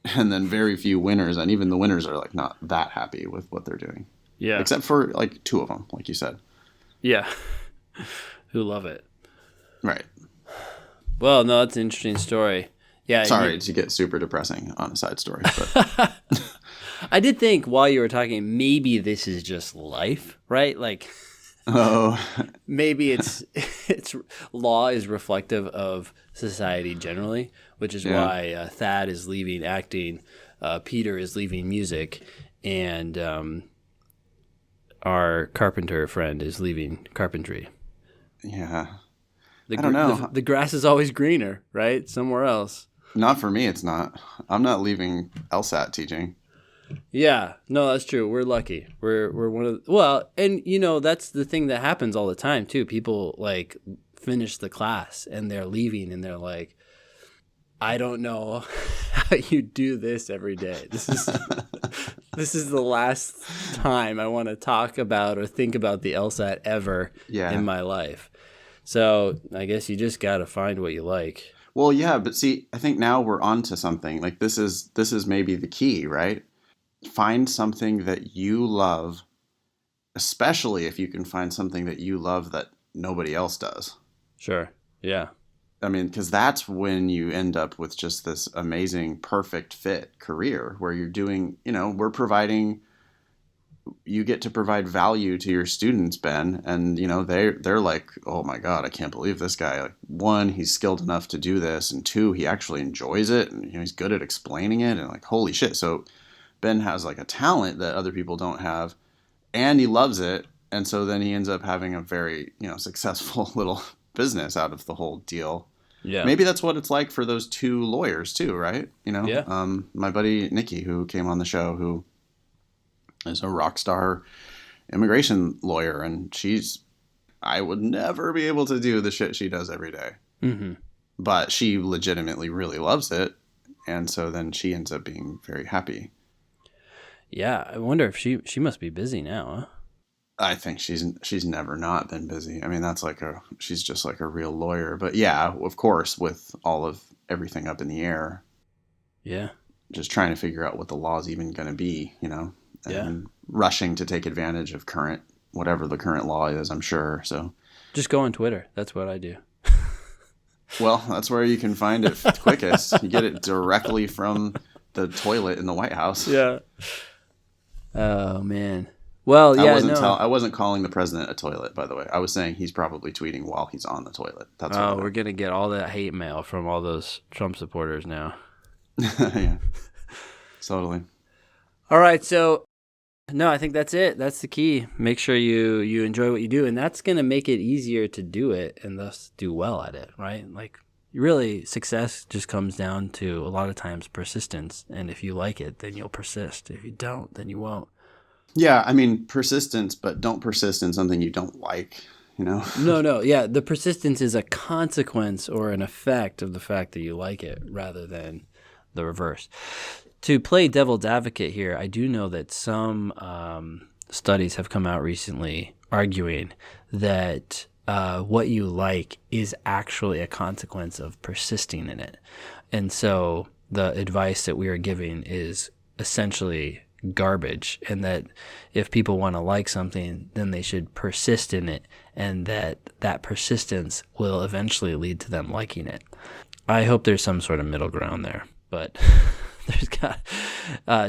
and then very few winners, and even the winners are like not that happy with what they're doing. Yeah, except for like 2 of them, like you said. Yeah, who love it. Right. Well, no, that's an interesting story. Yeah. Sorry to get super depressing on a side story, but I did think while you were talking, maybe this is just life, right? Like, maybe it's law is reflective of society generally, which is why Thad is leaving acting, Peter is leaving music, and our carpenter friend is leaving carpentry. Yeah. I don't know. The grass is always greener, right? Somewhere else. Not for me, it's not. I'm not leaving LSAT teaching. Yeah, no, that's true. We're lucky. We're one of and that's the thing that happens all the time too. People like finish the class and they're leaving and they're like, I don't know how you do this every day. This is the last time I want to talk about or think about the LSAT ever in my life. So I guess you just got to find what you like. Well, yeah, but see, I think now we're onto something. Like this is maybe the key, right? Find something that you love, especially if you can find something that you love that nobody else does. Sure. Yeah. I mean, because that's when you end up with just this amazing, perfect fit career where you're doing, you get to provide value to your students, Ben. And, they're like, oh my God, I can't believe this guy. Like, 1, he's skilled enough to do this. And 2, he actually enjoys it. And, he's good at explaining it. And like, holy shit. So Ben has like a talent that other people don't have, and he loves it. And so then he ends up having a very, successful little business out of the whole deal. Yeah. Maybe that's what it's like for those 2 lawyers too, right? My buddy Nikki, who came on the show, who is a rock star immigration lawyer, and I would never be able to do the shit she does every day. Mm-hmm. But she legitimately really loves it. And so then she ends up being very happy. Yeah, I wonder if she must be busy now, huh? I think she's never not been busy. I mean, she's just like a real lawyer. But yeah, of course, with all of everything up in the air. Yeah. Just trying to figure out what the law's even going to be, and rushing to take advantage of whatever the current law is, I'm sure. So just go on Twitter. That's what I do. Well, that's where you can find it quickest. You get it directly from the toilet in the White House. Yeah. Oh, man. Well, I yeah, wasn't no. I wasn't calling the president a toilet, by the way. I was saying he's probably tweeting while he's on the toilet. That's what I Oh, we're meant. gonna get all that hate mail from all those Trump supporters now. Yeah, totally. All right, so no, I think that's it. That's the key. Make sure you enjoy what you do, and that's gonna make it easier to do it and thus do well at it, right? Like really, success just comes down to a lot of times persistence, and if you like it, then you'll persist. If you don't, then you won't. Yeah, I mean persistence, but don't persist in something you don't like. You know. No, yeah, the persistence is a consequence or an effect of the fact that you like it rather than the reverse. To play devil's advocate here, I do know that some studies have come out recently arguing that what you like is actually a consequence of persisting in it. And so the advice that we are giving is essentially garbage, and that if people want to like something, then they should persist in it, and that persistence will eventually lead to them liking it. I hope there's some sort of middle ground there, but there's got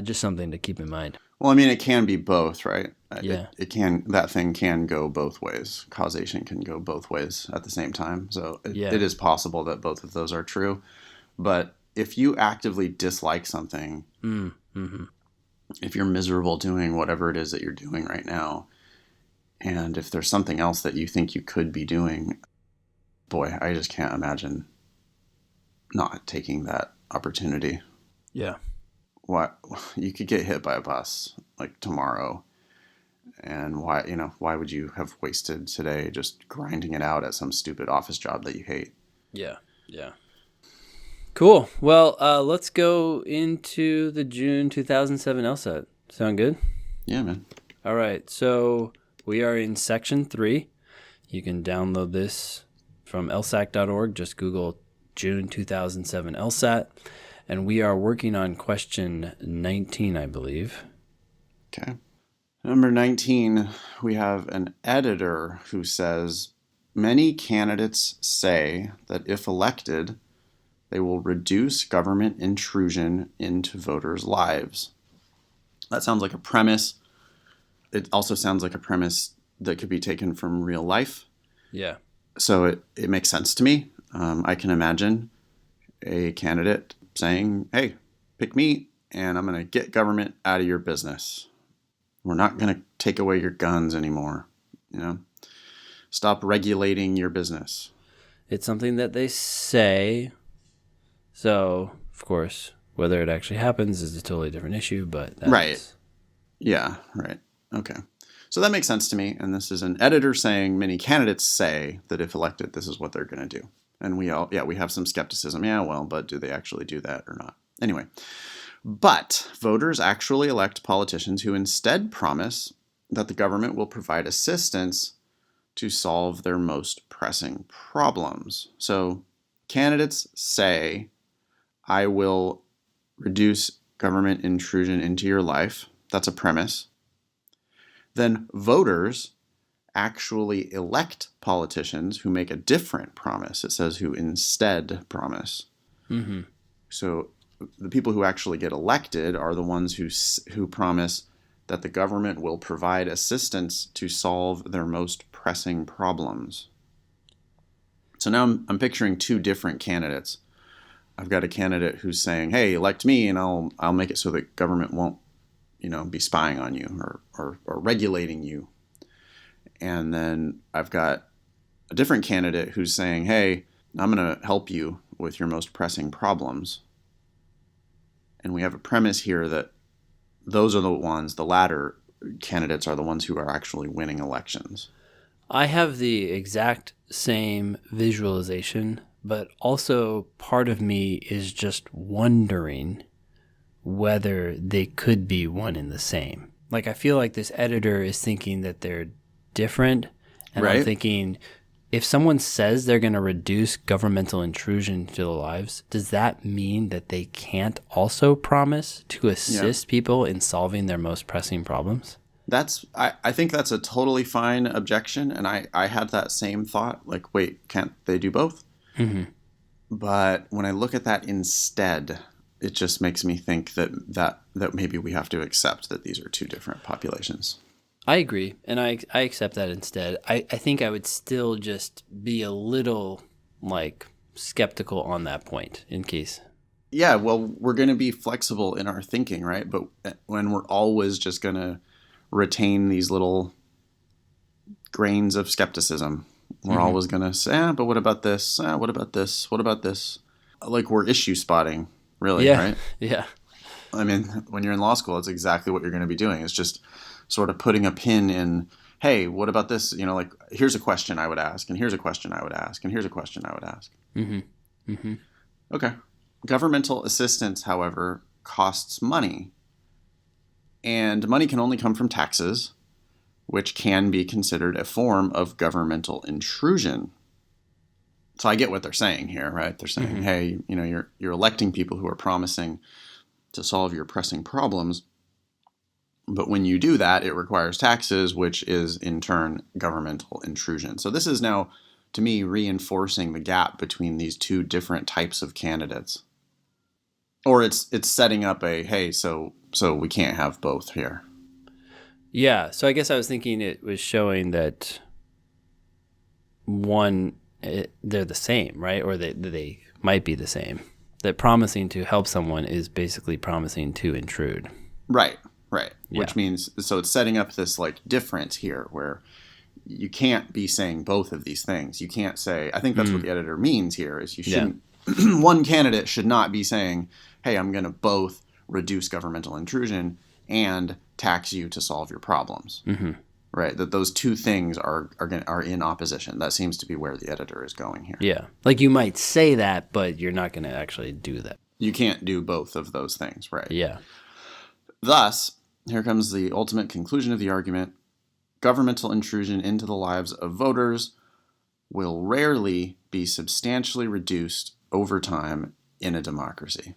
just something to keep in mind. Well, I mean, it can be both, right? Yeah. It can, that thing can go both ways. Causation can go both ways at the same time. So Yeah. it is possible that both of those are true. But if you actively dislike something, Mm-hmm. if you're miserable doing whatever it is that you're doing right now, and if there's something else that you think you could be doing, boy, I just can't imagine not taking that opportunity. Yeah. What, you could get hit by a bus like tomorrow, and why would you have wasted today just grinding it out at some stupid office job that you hate? Yeah. Yeah. Cool. Well, let's go into the June 2007 LSAT. Sound good? Yeah, man. All right. So we are in section 3. You can download this from lsac.org. Just Google June 2007 LSAT. And we are working on question 19, I believe. Okay. Number 19, we have an editor who says, many candidates say that if elected, they will reduce government intrusion into voters' lives. That sounds like a premise. It also sounds like a premise that could be taken from real life. Yeah. So it makes sense to me. I can imagine a candidate saying, hey, pick me, and I'm going to get government out of your business. We're not going to take away your guns anymore. Stop regulating your business. It's something that they say. So, of course, whether it actually happens is a totally different issue, but that's... Right. Yeah, right. Okay. So that makes sense to me. And this is an editor saying many candidates say that if elected, this is what they're going to do. And we have some skepticism. Yeah, well, but do they actually do that or not? Anyway, but voters actually elect politicians who instead promise that the government will provide assistance to solve their most pressing problems. So candidates say, I will reduce government intrusion into your life. That's a premise. Then voters actually elect politicians who make a different promise. It says who instead promise. Mm-hmm. So the people who actually get elected are the ones who promise that the government will provide assistance to solve their most pressing problems. So now I'm picturing two different candidates. I've got a candidate who's saying, hey, elect me and I'll make it so that government won't be spying on you or regulating you. And then I've got a different candidate who's saying, hey, I'm going to help you with your most pressing problems. And we have a premise here that those are the latter candidates are the ones who are actually winning elections. I have the exact same visualization, but also part of me is just wondering whether they could be one and the same. Like, I feel like this editor is thinking that they're different, and Right. I'm thinking, if someone says they're going to reduce governmental intrusion into their lives, does that mean that they can't also promise to assist people in solving their most pressing problems? I think that's a totally fine objection, and I had that same thought, like, wait, can't they do both? Mm-hmm. But when I look at that instead, it just makes me think that maybe we have to accept that these are two different populations. I agree, and I accept that instead. I think I would still just be a little like skeptical on that point in case. Yeah, well, we're going to be flexible in our thinking, right? But when we're always just going to retain these little grains of skepticism, we're Hmm. always going to say, but what about this? What about this? What about this? Like we're issue spotting, really, Yeah, right? yeah, I mean, when you're in law school, it's exactly what you're going to be doing. It's just sort of putting a pin in, hey, what about this? Like here's a question I would ask, and here's a question I would ask, and here's a question I would ask. hmm hmm Okay. Governmental assistance, however, costs money, and money can only come from taxes, which can be considered a form of governmental intrusion. So I get what they're saying here, right? They're saying, hmm hey, you're electing people who are promising to solve your pressing problems, but when you do that, it requires taxes, which is in turn governmental intrusion. So this is now, to me, reinforcing the gap between these two different types of candidates. Or it's setting up a, hey, so we can't have both here. Yeah. So I guess I was thinking it was showing that they're the same, right? Or they might be the same. That promising to help someone is basically promising to intrude. Right. Yeah. Which means, so it's setting up this like difference here where you can't be saying both of these things. You can't say, I think that's what the editor means here is you Yeah. shouldn't, one candidate should not be saying, hey, I'm going to both reduce governmental intrusion and tax you to solve your problems. Mm-hmm. Right. That those two things are in opposition. That seems to be where the editor is going here. Yeah. Like you might say that, but you're not going to actually do that. You can't do both of those things. Right. Yeah. Thus, here comes the ultimate conclusion of the argument. Governmental intrusion into the lives of voters will rarely be substantially reduced over time in a democracy.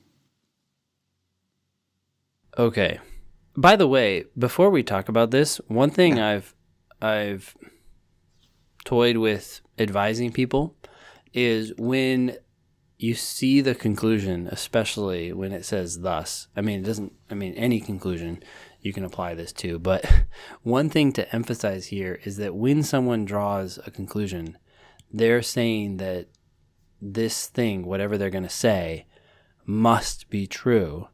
Okay. By the way, before we talk about this, one thing I've toyed with advising people is when you see the conclusion, especially when it says thus. I mean, any conclusion you can apply this to, but one thing to emphasize here is that when someone draws a conclusion, they're saying that this thing, whatever they're going to say, must be true.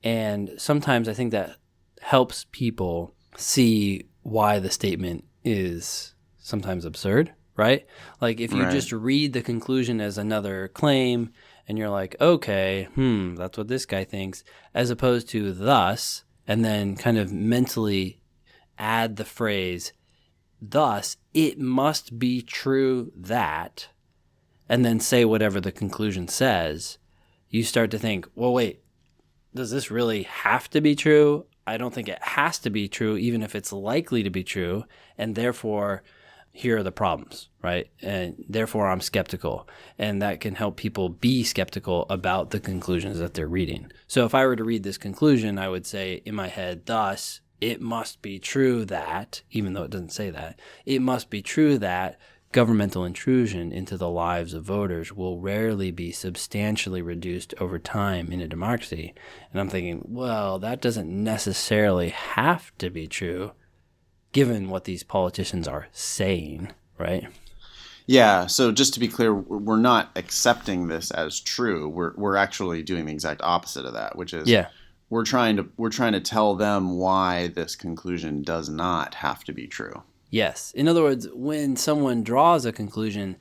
And sometimes I think that helps people see why the statement is sometimes absurd, right? Like if you Right. just read the conclusion as another claim and you're like, okay, that's what this guy thinks, as opposed to thus, and then kind of mentally add the phrase, thus, it must be true that, and then say whatever the conclusion says, you start to think, well, wait, does this really have to be true? I don't think it has to be true, even if it's likely to be true. And therefore, here are the problems, right? And therefore, I'm skeptical. And that can help people be skeptical about the conclusions that they're reading. So if I were to read this conclusion, I would say in my head, thus, it must be true that, even though it doesn't say that, it must be true that governmental intrusion into the lives of voters will rarely be substantially reduced over time in a democracy. And I'm thinking, well, that doesn't necessarily have to be true, given what these politicians are saying, right? Yeah. So just to be clear, we're not accepting this as true. We're actually doing the exact opposite of that, which is we're trying to tell them why this conclusion does not have to be true. Yes. In other words, when someone draws a conclusion,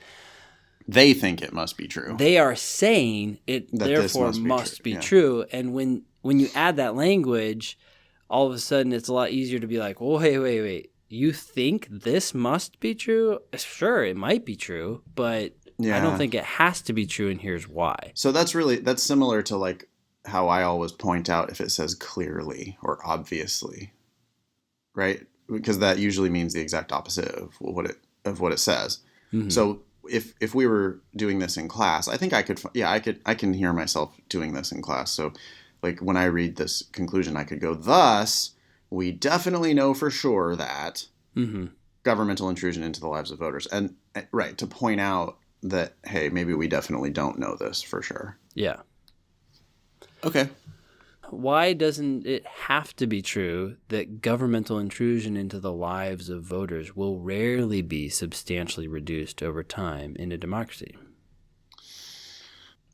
they think it must be true. They are saying it that therefore must be true. And when you add that language, all of a sudden it's a lot easier to be like, well, wait. You think this must be true? Sure, it might be true, but I don't think it has to be true, and here's why. So that's similar to like how I always point out if it says clearly or obviously, right? Because that usually means the exact opposite of what it says. Mm-hmm. So if we were doing this in class, I think I can hear myself doing this in class. So like when I read this conclusion, I could go, thus, we definitely know for sure that governmental intrusion into the lives of voters. And right, to point out that, hey, maybe we definitely don't know this for sure. Yeah. Okay. Why doesn't it have to be true that governmental intrusion into the lives of voters will rarely be substantially reduced over time in a democracy?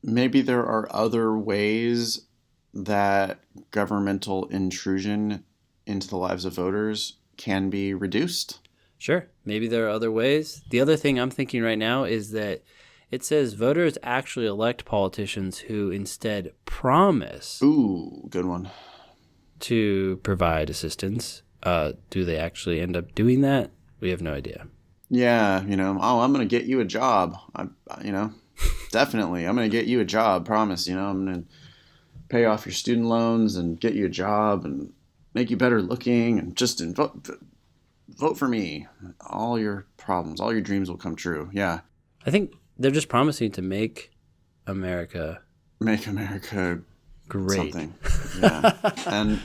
Maybe there are other ways that governmental intrusion into the lives of voters can be reduced. Sure, maybe there are other ways. The other thing I'm thinking right now is that it says voters actually elect politicians who instead promise Ooh, good one. to provide assistance. Do they actually end up doing that? We have no idea. Yeah, I'm going to get you a job. Definitely. I'm going to get you a job, promise, I'm going to pay off your student loans and get you a job and make you better looking and just vote for me. All your problems, all your dreams will come true. Yeah. I think they're just promising to make America Great. Something. Yeah. And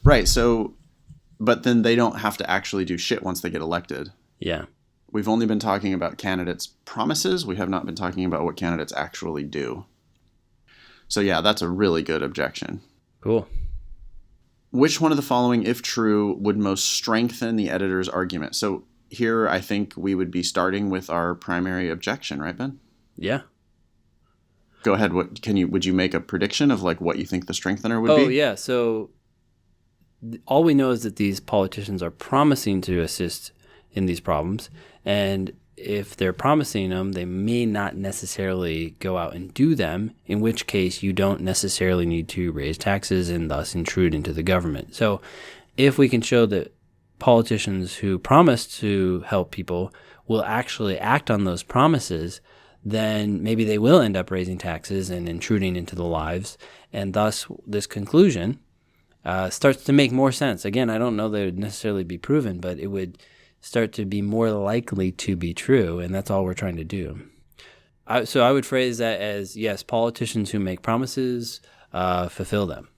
right. So, but then they don't have to actually do shit once they get elected. Yeah. We've only been talking about candidates' promises. We have not been talking about what candidates actually do. So yeah, that's a really good objection. Cool. Which one of the following, if true, would most strengthen the editor's argument? So here, I think we would be starting with our primary objection, right, Ben? Yeah. Go ahead. Would you make a prediction of like what you think the strengthener would be? Oh, yeah. So all we know is that these politicians are promising to assist in these problems. And if they're promising them, they may not necessarily go out and do them, in which case you don't necessarily need to raise taxes and thus intrude into the government. So if we can show that politicians who promise to help people will actually act on those promises, then maybe they will end up raising taxes and intruding into the lives. And thus this conclusion starts to make more sense. Again, I don't know that it would necessarily be proven, but it would start to be more likely to be true, and that's all we're trying to do. So I would phrase that as, yes, politicians who make promises fulfill them,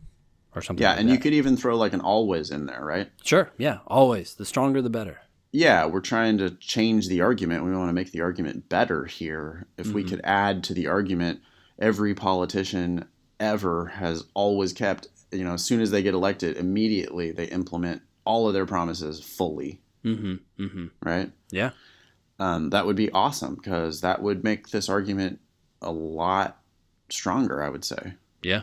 or something like that. Yeah, and you could even throw like an always in there, right? Sure, yeah, always. The stronger, the better. Yeah, we're trying to change the argument. We want to make the argument better here. If we could add to the argument, every politician ever has always kept, as soon as they get elected, immediately they implement all of their promises fully. Right? Yeah. That would be awesome because that would make this argument a lot stronger, I would say. Yeah.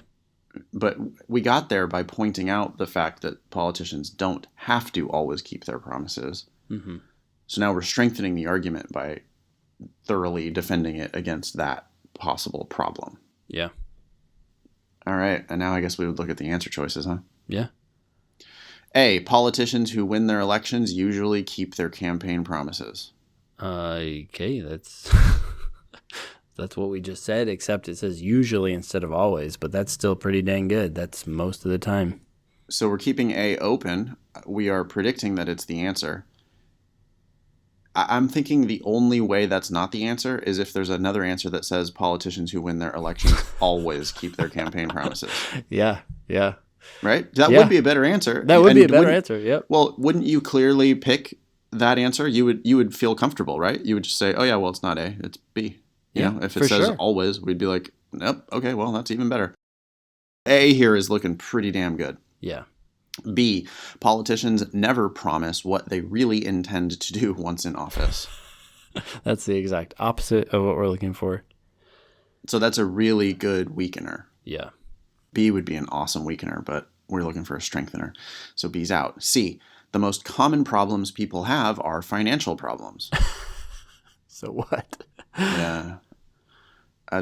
But we got there by pointing out the fact that politicians don't have to always keep their promises. So now we're strengthening the argument by thoroughly defending it against that possible problem. Yeah. All right. And now I guess we would look at the answer choices, huh? Yeah. A, politicians who win their elections usually keep their campaign promises. Okay, that's what we just said, except it says usually instead of always, but that's still pretty dang good. That's most of the time. So we're keeping A open. We are predicting that it's the answer. I'm thinking the only way that's not the answer is if there's another answer that says politicians who win their elections always keep their campaign promises. Yeah. Right? That would be a better answer. That would be a better answer, yep. Well, wouldn't you clearly pick that answer? You would feel comfortable, right? You would just say, oh yeah, well, it's not A, it's B. If it says always, we'd be like, nope, okay, well, that's even better. A here is looking pretty damn good. Yeah. B, politicians never promise what they really intend to do once in office. That's the exact opposite of what we're looking for. So that's a really good weakener. Yeah. B would be an awesome weakener, but we're looking for a strengthener. So B's out. C, the most common problems people have are financial problems. So what? Yeah. I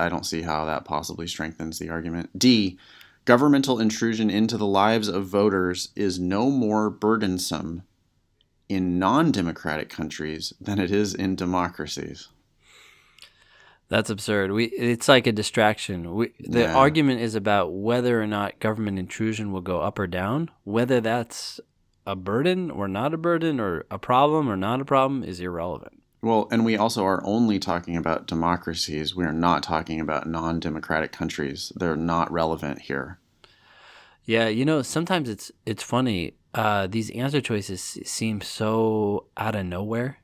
don't see how that possibly strengthens the argument. D, governmental intrusion into the lives of voters is no more burdensome in non-democratic countries than it is in democracies. That's absurd. It's like a distraction. The argument is about whether or not government intrusion will go up or down. Whether that's a burden or not a burden, or a problem or not a problem, is irrelevant. Well, and we also are only talking about democracies. We are not talking about non-democratic countries. They're not relevant here. Yeah, sometimes it's funny. These answer choices seem so out of nowhere,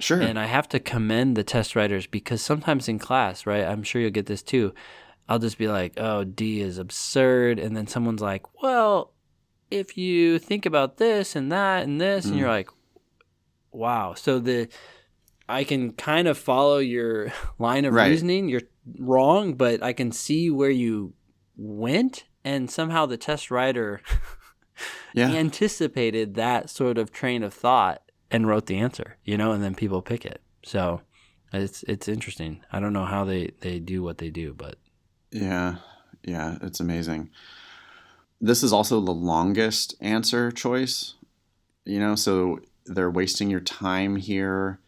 Sure. And I have to commend the test writers because sometimes in class, right, I'm sure you'll get this too, I'll just be like, oh, D is absurd. And then someone's like, well, if you think about this and that and this, and you're like, wow. So I can kind of follow your line of Right. reasoning. You're wrong, but I can see where you went, and somehow the test writer Yeah. anticipated that sort of train of thought and wrote the answer, and then people pick it. So it's interesting. I don't know how they do what they do, but Yeah. Yeah. It's amazing. This is also the longest answer choice, so they're wasting your time here.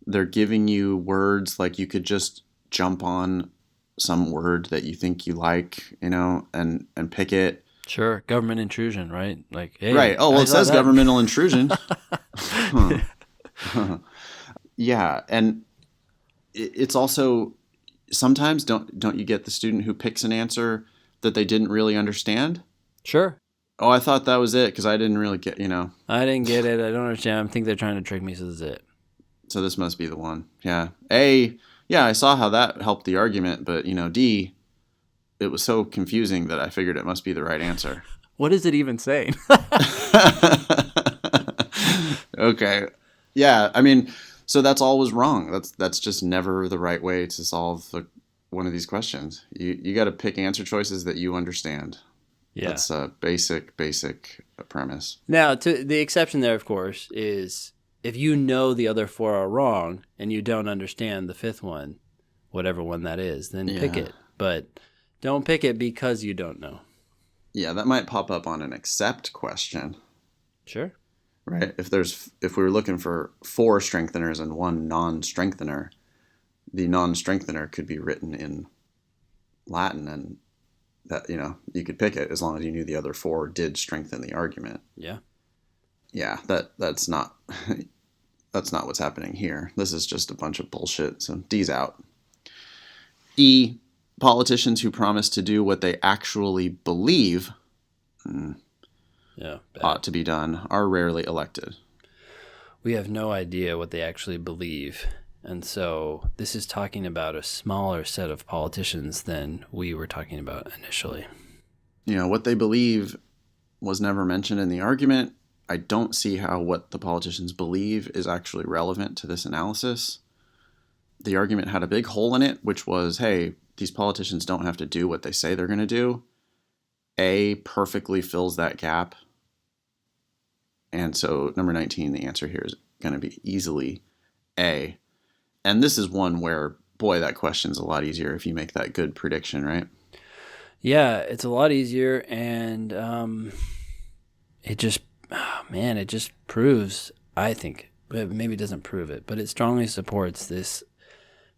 They're giving you words like you could just jump on some word that you think you like, and pick it. sure, government intrusion, right? Like, hey, Right. Oh, well, I it saw says that. governmental intrusion. Yeah, and it's also sometimes don't you get the student who picks an answer that they didn't really understand? Sure. Oh, I thought that was it because I didn't really get, I didn't get it. I don't understand. I think they're trying to trick me, so this is it. So this must be the one. Yeah. A, yeah, I saw how that helped the argument, but D, it was so confusing that I figured it must be the right answer. What is it even saying? Okay. Yeah, I mean, so that's always wrong. That's just never the right way to solve one of these questions. You got to pick answer choices that you understand. Yeah. That's a basic premise. Now, to the exception there, of course, is if you know the other four are wrong and you don't understand the fifth one, whatever one that is, then pick it. But don't pick it because you don't know. Yeah, that might pop up on an accept question. Sure. Right? If we were looking for 4 strengtheners and 1 non-strengthener, the non-strengthener could be written in Latin, and that you could pick it as long as you knew the other 4 did strengthen the argument. Yeah. Yeah, that's not that's not what's happening here. This is just a bunch of bullshit. So D's out. E, politicians who promise to do what they actually believe ought to be done are rarely elected. We have no idea what they actually believe. And so this is talking about a smaller set of politicians than we were talking about initially. What they believe was never mentioned in the argument. I don't see how what the politicians believe is actually relevant to this analysis. The argument had a big hole in it, which was, hey, these politicians don't have to do what they say they're going to do. A perfectly fills that gap. And so number 19, the answer here is going to be easily A. And this is one where, boy, that question's a lot easier if you make that good prediction, right? Yeah, it's a lot easier, and it just proves, I think, maybe it doesn't prove it, but it strongly supports this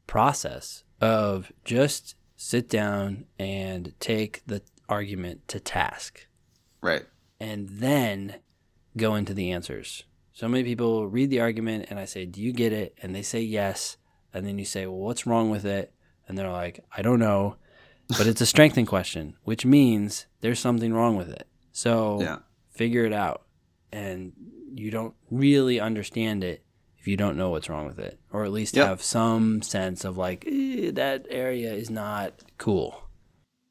process of just sit down and take the argument to task. Right. And then go into the answers. So many people read the argument and I say, do you get it? And they say yes. And then you say, well, what's wrong with it? And they're like, I don't know. But it's a strengthening question, which means there's something wrong with it. So figure it out. And you don't really understand it if you don't know what's wrong with it. Or at least have some sense of like, that area is not cool.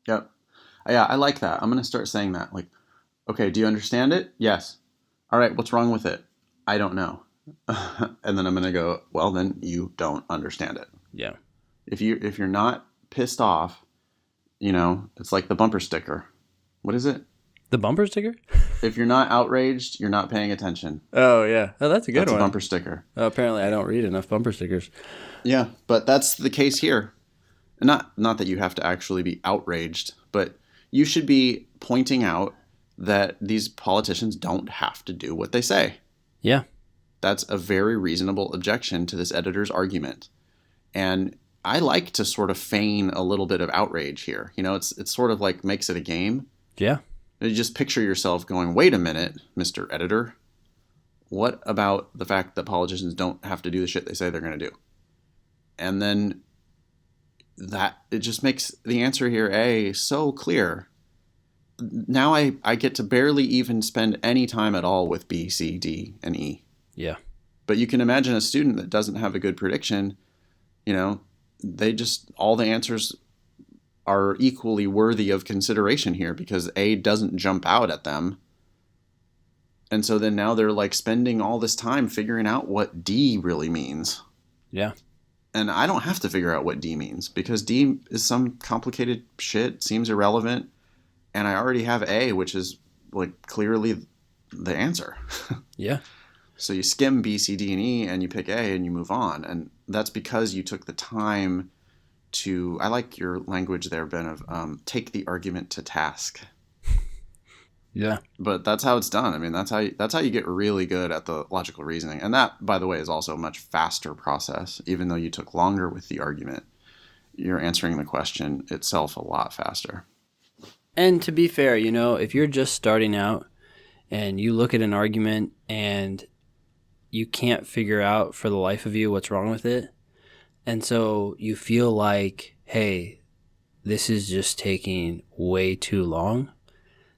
Yep. Yeah, I like that. I'm going to start saying that. Like, okay, do you understand it? Yes. All right, what's wrong with it? I don't know. And then I'm going to go, well, then you don't understand it. Yeah. If you're not pissed off, it's like the bumper sticker. What is it? The bumper sticker? If you're not outraged, you're not paying attention. Oh, yeah. Oh, that's a good one. That's a bumper sticker. Oh, apparently I don't read enough bumper stickers. Yeah, but that's the case here. Not that you have to actually be outraged, but you should be pointing out that these politicians don't have to do what they say. Yeah. That's a very reasonable objection to this editor's argument. And I like to sort of feign a little bit of outrage here. It's sort of like makes it a game. Yeah. You just picture yourself going, wait a minute, Mr. Editor. What about the fact that politicians don't have to do the shit they say they're going to do? And then that it just makes the answer here, A, so clear. Now I get to barely even spend any time at all with B, C, D, and E. Yeah. But you can imagine a student that doesn't have a good prediction, they just, all the answers are equally worthy of consideration here because A doesn't jump out at them. And so then now they're like spending all this time figuring out what D really means. Yeah. And I don't have to figure out what D means because D is some complicated shit, seems irrelevant. And I already have A, which is like clearly the answer. Yeah. So you skim B, C, D, and E and you pick A and you move on. And that's because you took the time to, I like your language there, Ben, of take the argument to task. Yeah. But that's how it's done. I mean, that's how you get really good at the logical reasoning. And that, by the way, is also a much faster process. Even though you took longer with the argument, you're answering the question itself a lot faster. And to be fair, if you're just starting out and you look at an argument and you can't figure out for the life of you what's wrong with it, and so you feel like, hey, this is just taking way too long,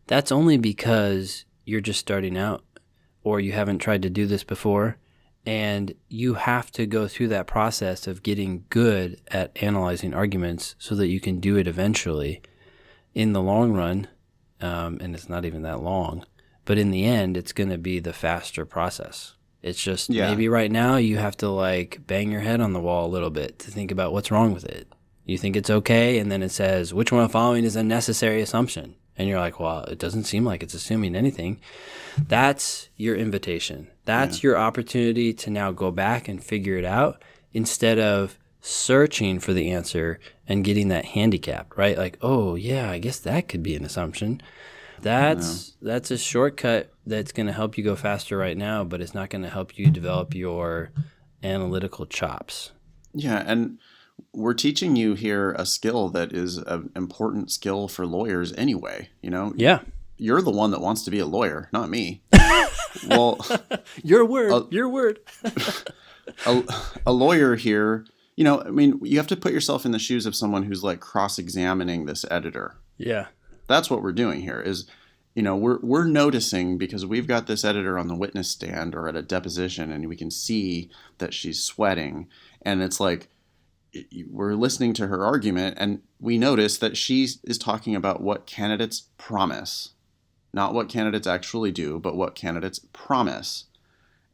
that's only because you're just starting out or you haven't tried to do this before, and you have to go through that process of getting good at analyzing arguments so that you can do it eventually in the long run, and it's not even that long, but in the end, it's going to be the faster process. It's just maybe right now you have to like bang your head on the wall a little bit to think about what's wrong with it. You think it's okay, and then it says, which one of the following is a necessary assumption? And you're like, well, it doesn't seem like it's assuming anything. That's your invitation. That's your opportunity to now go back and figure it out instead of searching for the answer and getting that handicapped, right? Like, oh, yeah, I guess that could be an assumption. That's a shortcut that's going to help you go faster right now, but it's not going to help you develop your analytical chops. Yeah, and we're teaching you here a skill that is an important skill for lawyers anyway, Yeah. You're the one that wants to be a lawyer, not me. Well, your word. a lawyer here, I mean, you have to put yourself in the shoes of someone who's like cross-examining this editor. Yeah. That's what we're doing here is, we're noticing because we've got this editor on the witness stand or at a deposition and we can see that she's sweating. And it's like, we're listening to her argument and we notice that she is talking about what candidates promise, not what candidates actually do, but what candidates promise.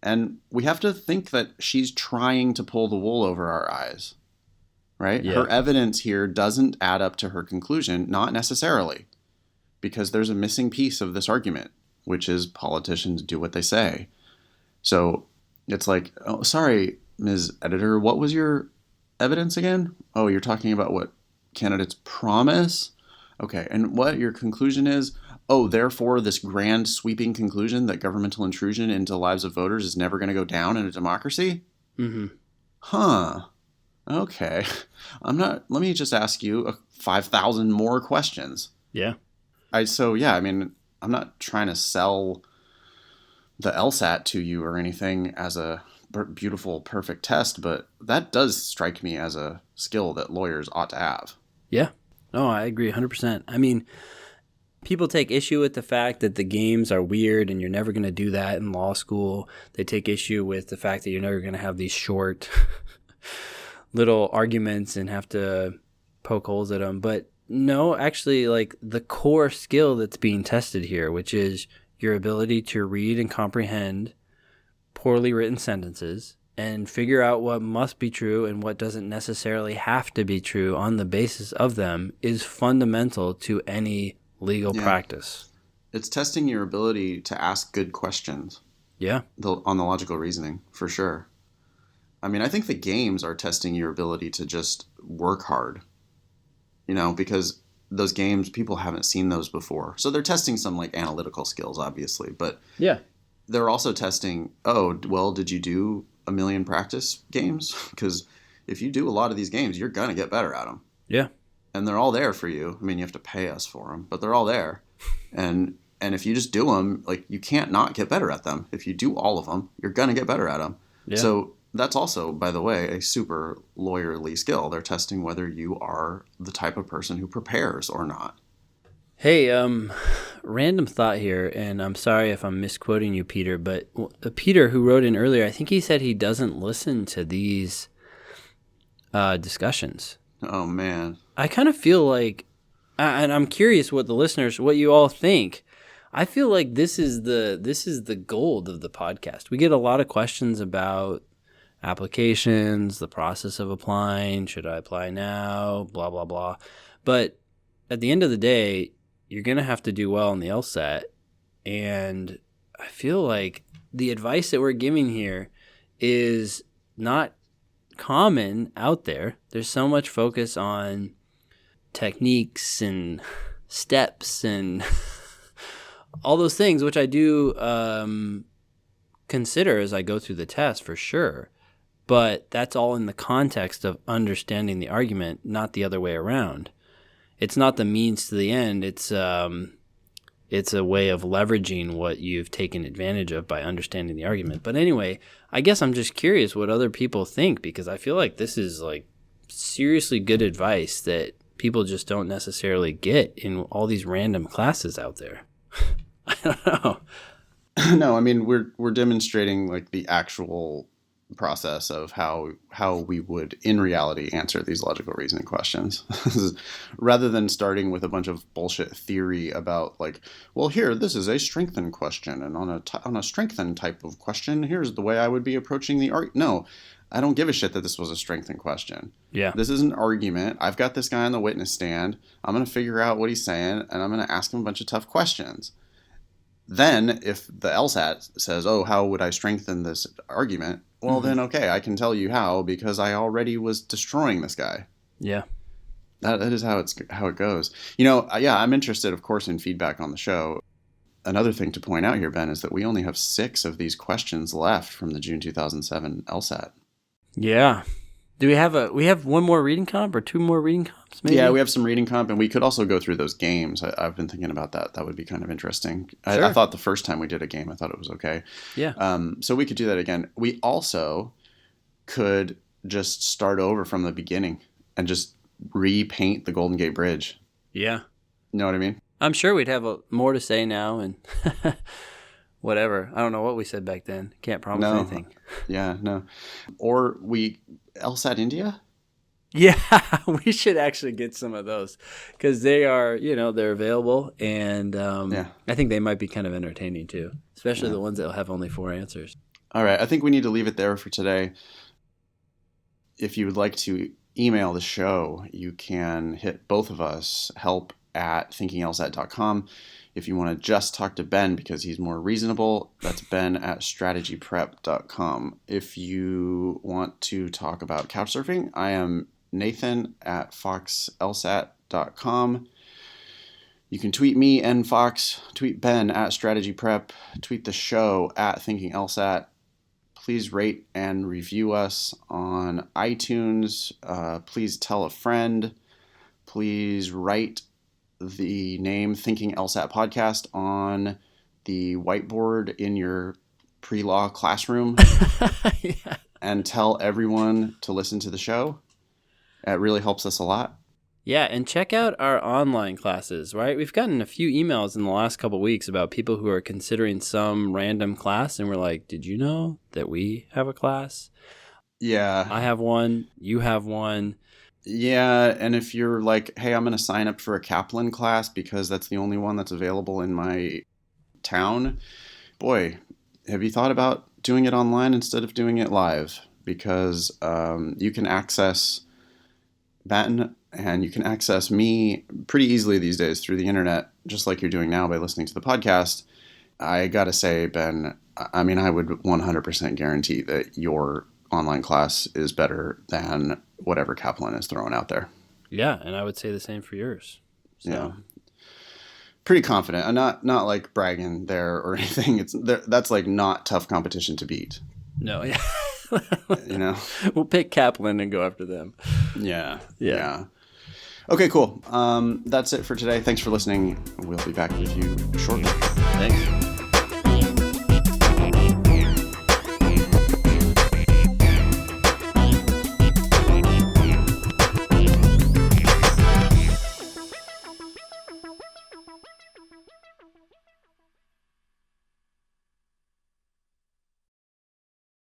And we have to think that she's trying to pull the wool over our eyes, right? Yeah. Her evidence here doesn't add up to her conclusion, not necessarily, because there's a missing piece of this argument, which is politicians do what they say. So it's like, oh, sorry, Ms. Editor, what was your evidence again? Oh, you're talking about what candidates promise? Okay, and what your conclusion is? Oh, therefore, this grand sweeping conclusion that governmental intrusion into lives of voters is never going to go down in a democracy? Mm-hmm. Huh. Okay. Let me just ask you 5,000 more questions. Yeah. I mean, I'm not trying to sell the LSAT to you or anything as a beautiful, perfect test, but that does strike me as a skill that lawyers ought to have. Yeah. No, I agree 100%. I mean, people take issue with the fact that the games are weird and you're never going to do that in law school. They take issue with the fact that you're never going to have these short little arguments and have to poke holes at them. But no, actually, like the core skill that's being tested here, which is your ability to read and comprehend poorly written sentences and figure out what must be true and what doesn't necessarily have to be true on the basis of them, is fundamental to any legal practice. It's testing your ability to ask good questions. Yeah. On the logical reasoning, for sure. I mean, I think the games are testing your ability to just work hard, because those games, people haven't seen those before. So they're testing some like analytical skills, obviously, but yeah, they're also testing, oh, well, did you do a million practice games? Because if you do a lot of these games, you're going to get better at them. Yeah. And they're all there for you. I mean, you have to pay us for them, but they're all there. And if you just do them, like, you can't not get better at them. If you do all of them, you're going to get better at them. Yeah. So that's also, by the way, a super lawyerly skill. They're testing whether you are the type of person who prepares or not. Hey, random thought here, and I'm sorry if I'm misquoting you, Peter, but Peter, who wrote in earlier, I think he said he doesn't listen to these discussions. Oh man. I kind of feel like, and I'm curious what what you all think. I feel like this is the gold of the podcast. We get a lot of questions about applications, the process of applying, should I apply now, blah blah blah. But at the end of the day, you're going to have to do well on the LSAT, and I feel like the advice that we're giving here is not common out there. There's so much focus on techniques and steps and all those things, which I do consider as I go through the test for sure. But that's all in the context of understanding the argument, not the other way around. It's not the means to the end. It's a way of leveraging what you've taken advantage of by understanding the argument. But anyway, I guess I'm just curious what other people think, because I feel like this is like seriously good advice that people just don't necessarily get in all these random classes out there. I don't know. No, I mean we're demonstrating like the actual process of how we would in reality answer these logical reasoning questions rather than starting with a bunch of bullshit theory about like, well, here, this is a strengthened question, and on a strengthened type of question, here's the way I would be approaching the art. No, I don't give a shit that this was a strengthened question. Yeah. This is an argument. I've got this guy on the witness stand. I'm going to figure out what he's saying, and I'm going to ask him a bunch of tough questions. Then if the LSAT says, oh, how would I strengthen this argument? Well, then, okay, I can tell you how, because I already was destroying this guy. Yeah. That is how it goes. Yeah, I'm interested, of course, in feedback on the show. Another thing to point out here, Ben, is that we only have 6 of these questions left from the June 2007 LSAT. Yeah. Do we have one more reading comp or 2 more reading comps? Maybe? Yeah, we have some reading comp, and we could also go through those games. I've been thinking about that. That would be kind of interesting. Sure. I thought the first time we did a game, I thought it was okay. Yeah. So we could do that again. We also could just start over from the beginning and just repaint the Golden Gate Bridge. Yeah. You know what I mean? I'm sure we'd have more to say now and whatever. I don't know what we said back then. Can't promise anything. Yeah, no. Or LSAT India? Yeah, we should actually get some of those because they are, they're available, and I think they might be kind of entertaining too, especially the ones that will have only 4 answers. All right, I think we need to leave it there for today. If you would like to email the show, you can hit both of us, help@thinkinglsat.com. If you want to just talk to Ben because he's more reasonable, that's ben@strategyprep.com. If you want to talk about couchsurfing, I am nathan@foxlsat.com. You can tweet me, nfox, tweet Ben @strategyprep, tweet the show @thinkinglsat. Please rate and review us on iTunes. Please tell a friend. Please write the name Thinking LSAT Podcast on the whiteboard in your pre-law classroom. Yeah. And tell everyone to listen to the show. It really helps us a lot. Yeah, and check out our online classes, right? We've gotten a few emails in the last couple of weeks about people who are considering some random class, and we're like, did you know that we have a class? Yeah. I have one. You have one. Yeah, and if you're like, hey, I'm going to sign up for a Kaplan class because that's the only one that's available in my town, boy, have you thought about doing it online instead of doing it live? Because you can access Ben and you can access me pretty easily these days through the internet, just like you're doing now by listening to the podcast. I got to say, Ben, I mean, I would 100% guarantee that your online class is better than whatever Kaplan is throwing out there. Yeah, and I would say the same for yours. So. Yeah. Pretty confident. I'm not like bragging there or anything. That's like not tough competition to beat. No, yeah. We'll pick Kaplan and go after them. Yeah. Okay, cool. That's it for today. Thanks for listening. We'll be back with you shortly. Thanks.